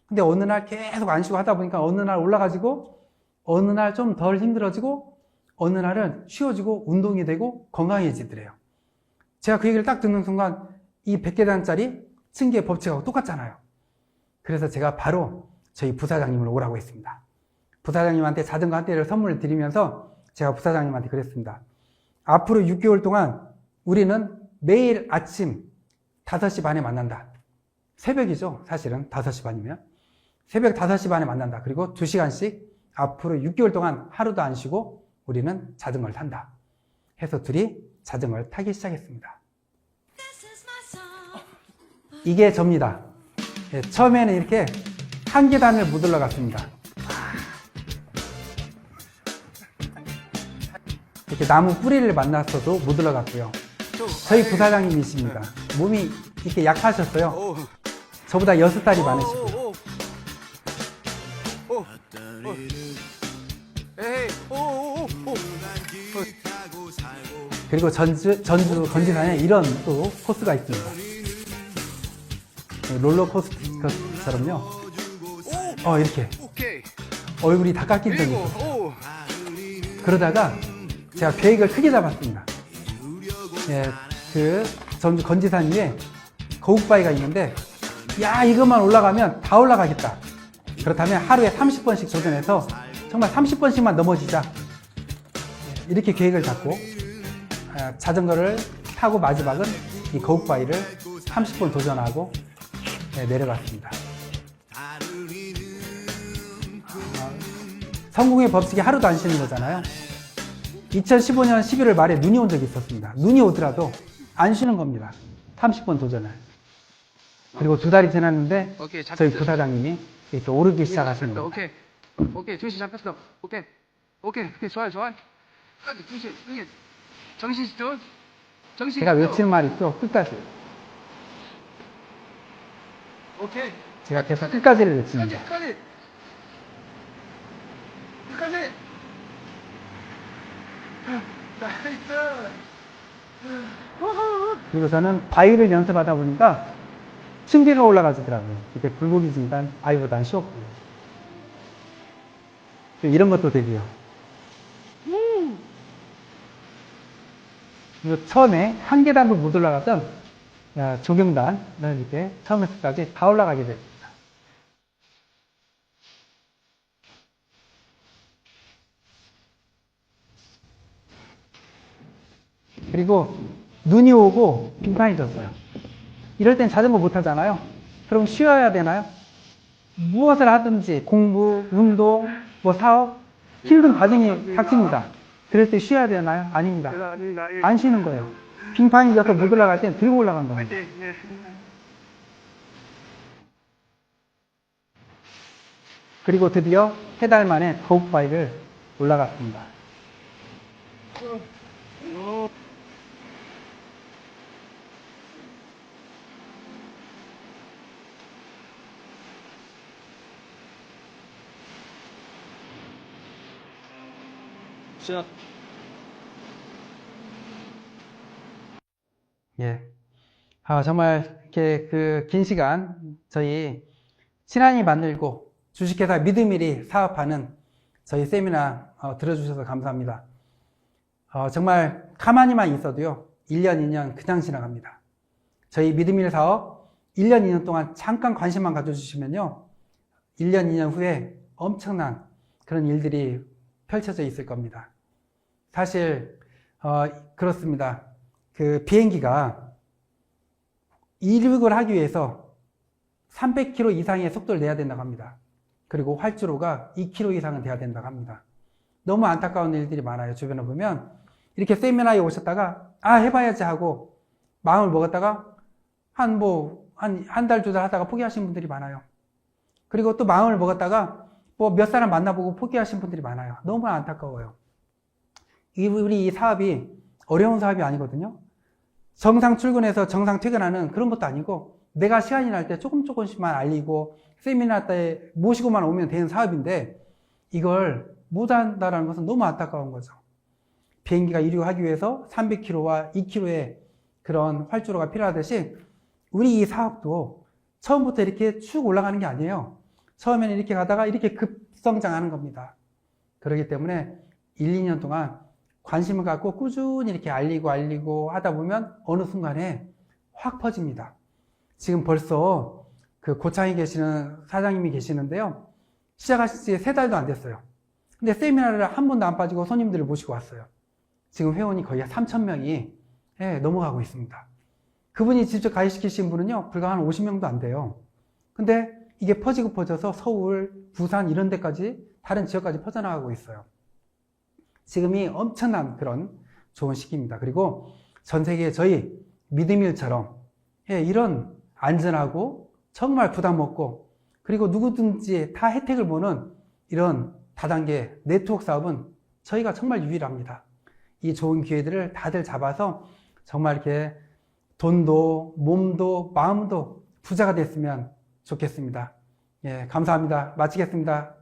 근데 어느 날 계속 안 쉬고 하다 보니까 어느 날 올라가지고 어느 날 좀 덜 힘들어지고 어느 날은 쉬워지고 운동이 되고 건강해지더래요. 제가 그 얘기를 딱 듣는 순간 이 100계단짜리 층계 법칙하고 똑같잖아요. 그래서 제가 바로 저희 부사장님을 오라고 했습니다. 부사장님한테 자전거 한 대를 선물을 드리면서 제가 부사장님한테 그랬습니다. 앞으로 6개월 동안 우리는 매일 아침 5시 반에 만난다. 새벽이죠. 사실은 5시 반이면. 새벽 5시 반에 만난다. 그리고 2시간씩 앞으로 6개월 동안 하루도 안 쉬고 우리는 자전거를 탄다. 해서 둘이 자전거를 타기 시작했습니다. 이게 접니다. 예, 처음에는 이렇게 한 계단을 못 올라갔습니다. 이렇게 나무 뿌리를 만났어도 못 올라갔고요. 저희 부사장님이십니다. 몸이 이렇게 약하셨어요. 저보다 6살이 많으시고요. 그리고 전주 건지산에 이런 또 코스가 있습니다. 롤러코스터처럼요. 이렇게 얼굴이 다 깎인 적이 있었어요. 그러다가 제가 계획을 크게 잡았습니다. 예, 그 전주 건지산 위에 거북바위가 있는데, 야, 이것만 올라가면 다 올라가겠다. 그렇다면 하루에 30번씩 도전해서 정말 30번씩만 넘어지자. 이렇게 계획을 잡고 자전거를 타고 마지막은 이 거북바위를 30번 도전하고 내려갔습니다. 성공의 법칙이 하루도 안 쉬는 거잖아요. 2015년 11월 말에 눈이 온 적이 있었습니다. 눈이 오더라도 안 쉬는 겁니다. 30번 도전을. 그리고 2달이 지났는데 저희 부사장님이 이렇게 오르기 시작하십니다. 오케이, 중심 잡혔어. 오케이, 좋아요. 중심, 정신 집중. 제가 외치는 말이 있죠. 끝까지. 오케이. 제가 계속 끝까지를 외칩니다. 끝까지. 나이스. 그리고 저는 바위를 연습하다 보니까 층계가 올라가지더라고요. 이렇게 굴곡이 진단 바위보다는 쉬웠고요. 이런 것도 되고요. 그리고 처음에 한 계단도 못 올라갔던 조경단을 이렇게 처음에서까지 다 올라가게 됩니다. 그리고 눈이 오고 빙판이 졌어요. 이럴 땐 자전거 못 타잖아요. 그럼 쉬어야 되나요? 무엇을 하든지 공부, 운동, 사업, 힘든 과정이 닥칩니다. 그럴 때 쉬어야 되나요? 아닙니다. 안 쉬는 거예요. 빙판이 져서 못 올라갈 땐 들고 올라간 겁니다. 그리고 드디어 3달 만에 거북바위를 올라갔습니다. 예. 정말 이렇게 그 긴 시간 저희 친한이 만들고 주식회사 믿음일이 사업하는 저희 세미나 들어주셔서 감사합니다. 정말 가만히만 있어도요, 1년, 2년 그냥 지나갑니다. 저희 믿음일 사업 1년, 2년 동안 잠깐 관심만 가져주시면요, 1년, 2년 후에 엄청난 그런 일들이 펼쳐져 있을 겁니다. 사실 그렇습니다. 그 비행기가 이륙을 하기 위해서 300km 이상의 속도를 내야 된다고 합니다. 그리고 활주로가 2km 이상은 돼야 된다고 합니다. 너무 안타까운 일들이 많아요. 주변에 보면 이렇게 세미나에 오셨다가 해봐야지 하고 마음을 먹었다가 한 달, 2달 하다가 포기하신 분들이 많아요. 그리고 또 마음을 먹었다가 몇 사람 만나보고 포기하신 분들이 많아요. 너무 안타까워요. 우리 이 사업이 어려운 사업이 아니거든요. 정상 출근해서 정상 퇴근하는 그런 것도 아니고, 내가 시간이 날 때 조금씩만 알리고 세미나 때 모시고만 오면 되는 사업인데, 이걸 못한다는 것은 너무 안타까운 거죠. 비행기가 이륙하기 위해서 300km와 2km의 그런 활주로가 필요하듯이 우리 이 사업도 처음부터 이렇게 쭉 올라가는 게 아니에요. 처음에는 이렇게 가다가 이렇게 급성장하는 겁니다. 그렇기 때문에 1, 2년 동안 관심을 갖고 꾸준히 이렇게 알리고 하다 보면 어느 순간에 확 퍼집니다. 지금 벌써 그 고창에 계시는 사장님이 계시는데요. 시작하신 지 3달도 안 됐어요. 근데 세미나를 한 번도 안 빠지고 손님들을 모시고 왔어요. 지금 회원이 거의 3,000명이 넘어가고 있습니다. 그분이 직접 가입시키신 분은요, 불과 한 50명도 안 돼요. 근데 이게 퍼지고 퍼져서 서울, 부산 이런 데까지, 다른 지역까지 퍼져나가고 있어요. 지금이 엄청난 그런 좋은 시기입니다. 그리고 전 세계 저희 믿음일처럼 이런 안전하고 정말 부담 없고 그리고 누구든지 다 혜택을 보는 이런 다단계 네트워크 사업은 저희가 정말 유일합니다. 이 좋은 기회들을 다들 잡아서 정말 이렇게 돈도 몸도 마음도 부자가 됐으면 좋겠습니다. 감사합니다. 마치겠습니다.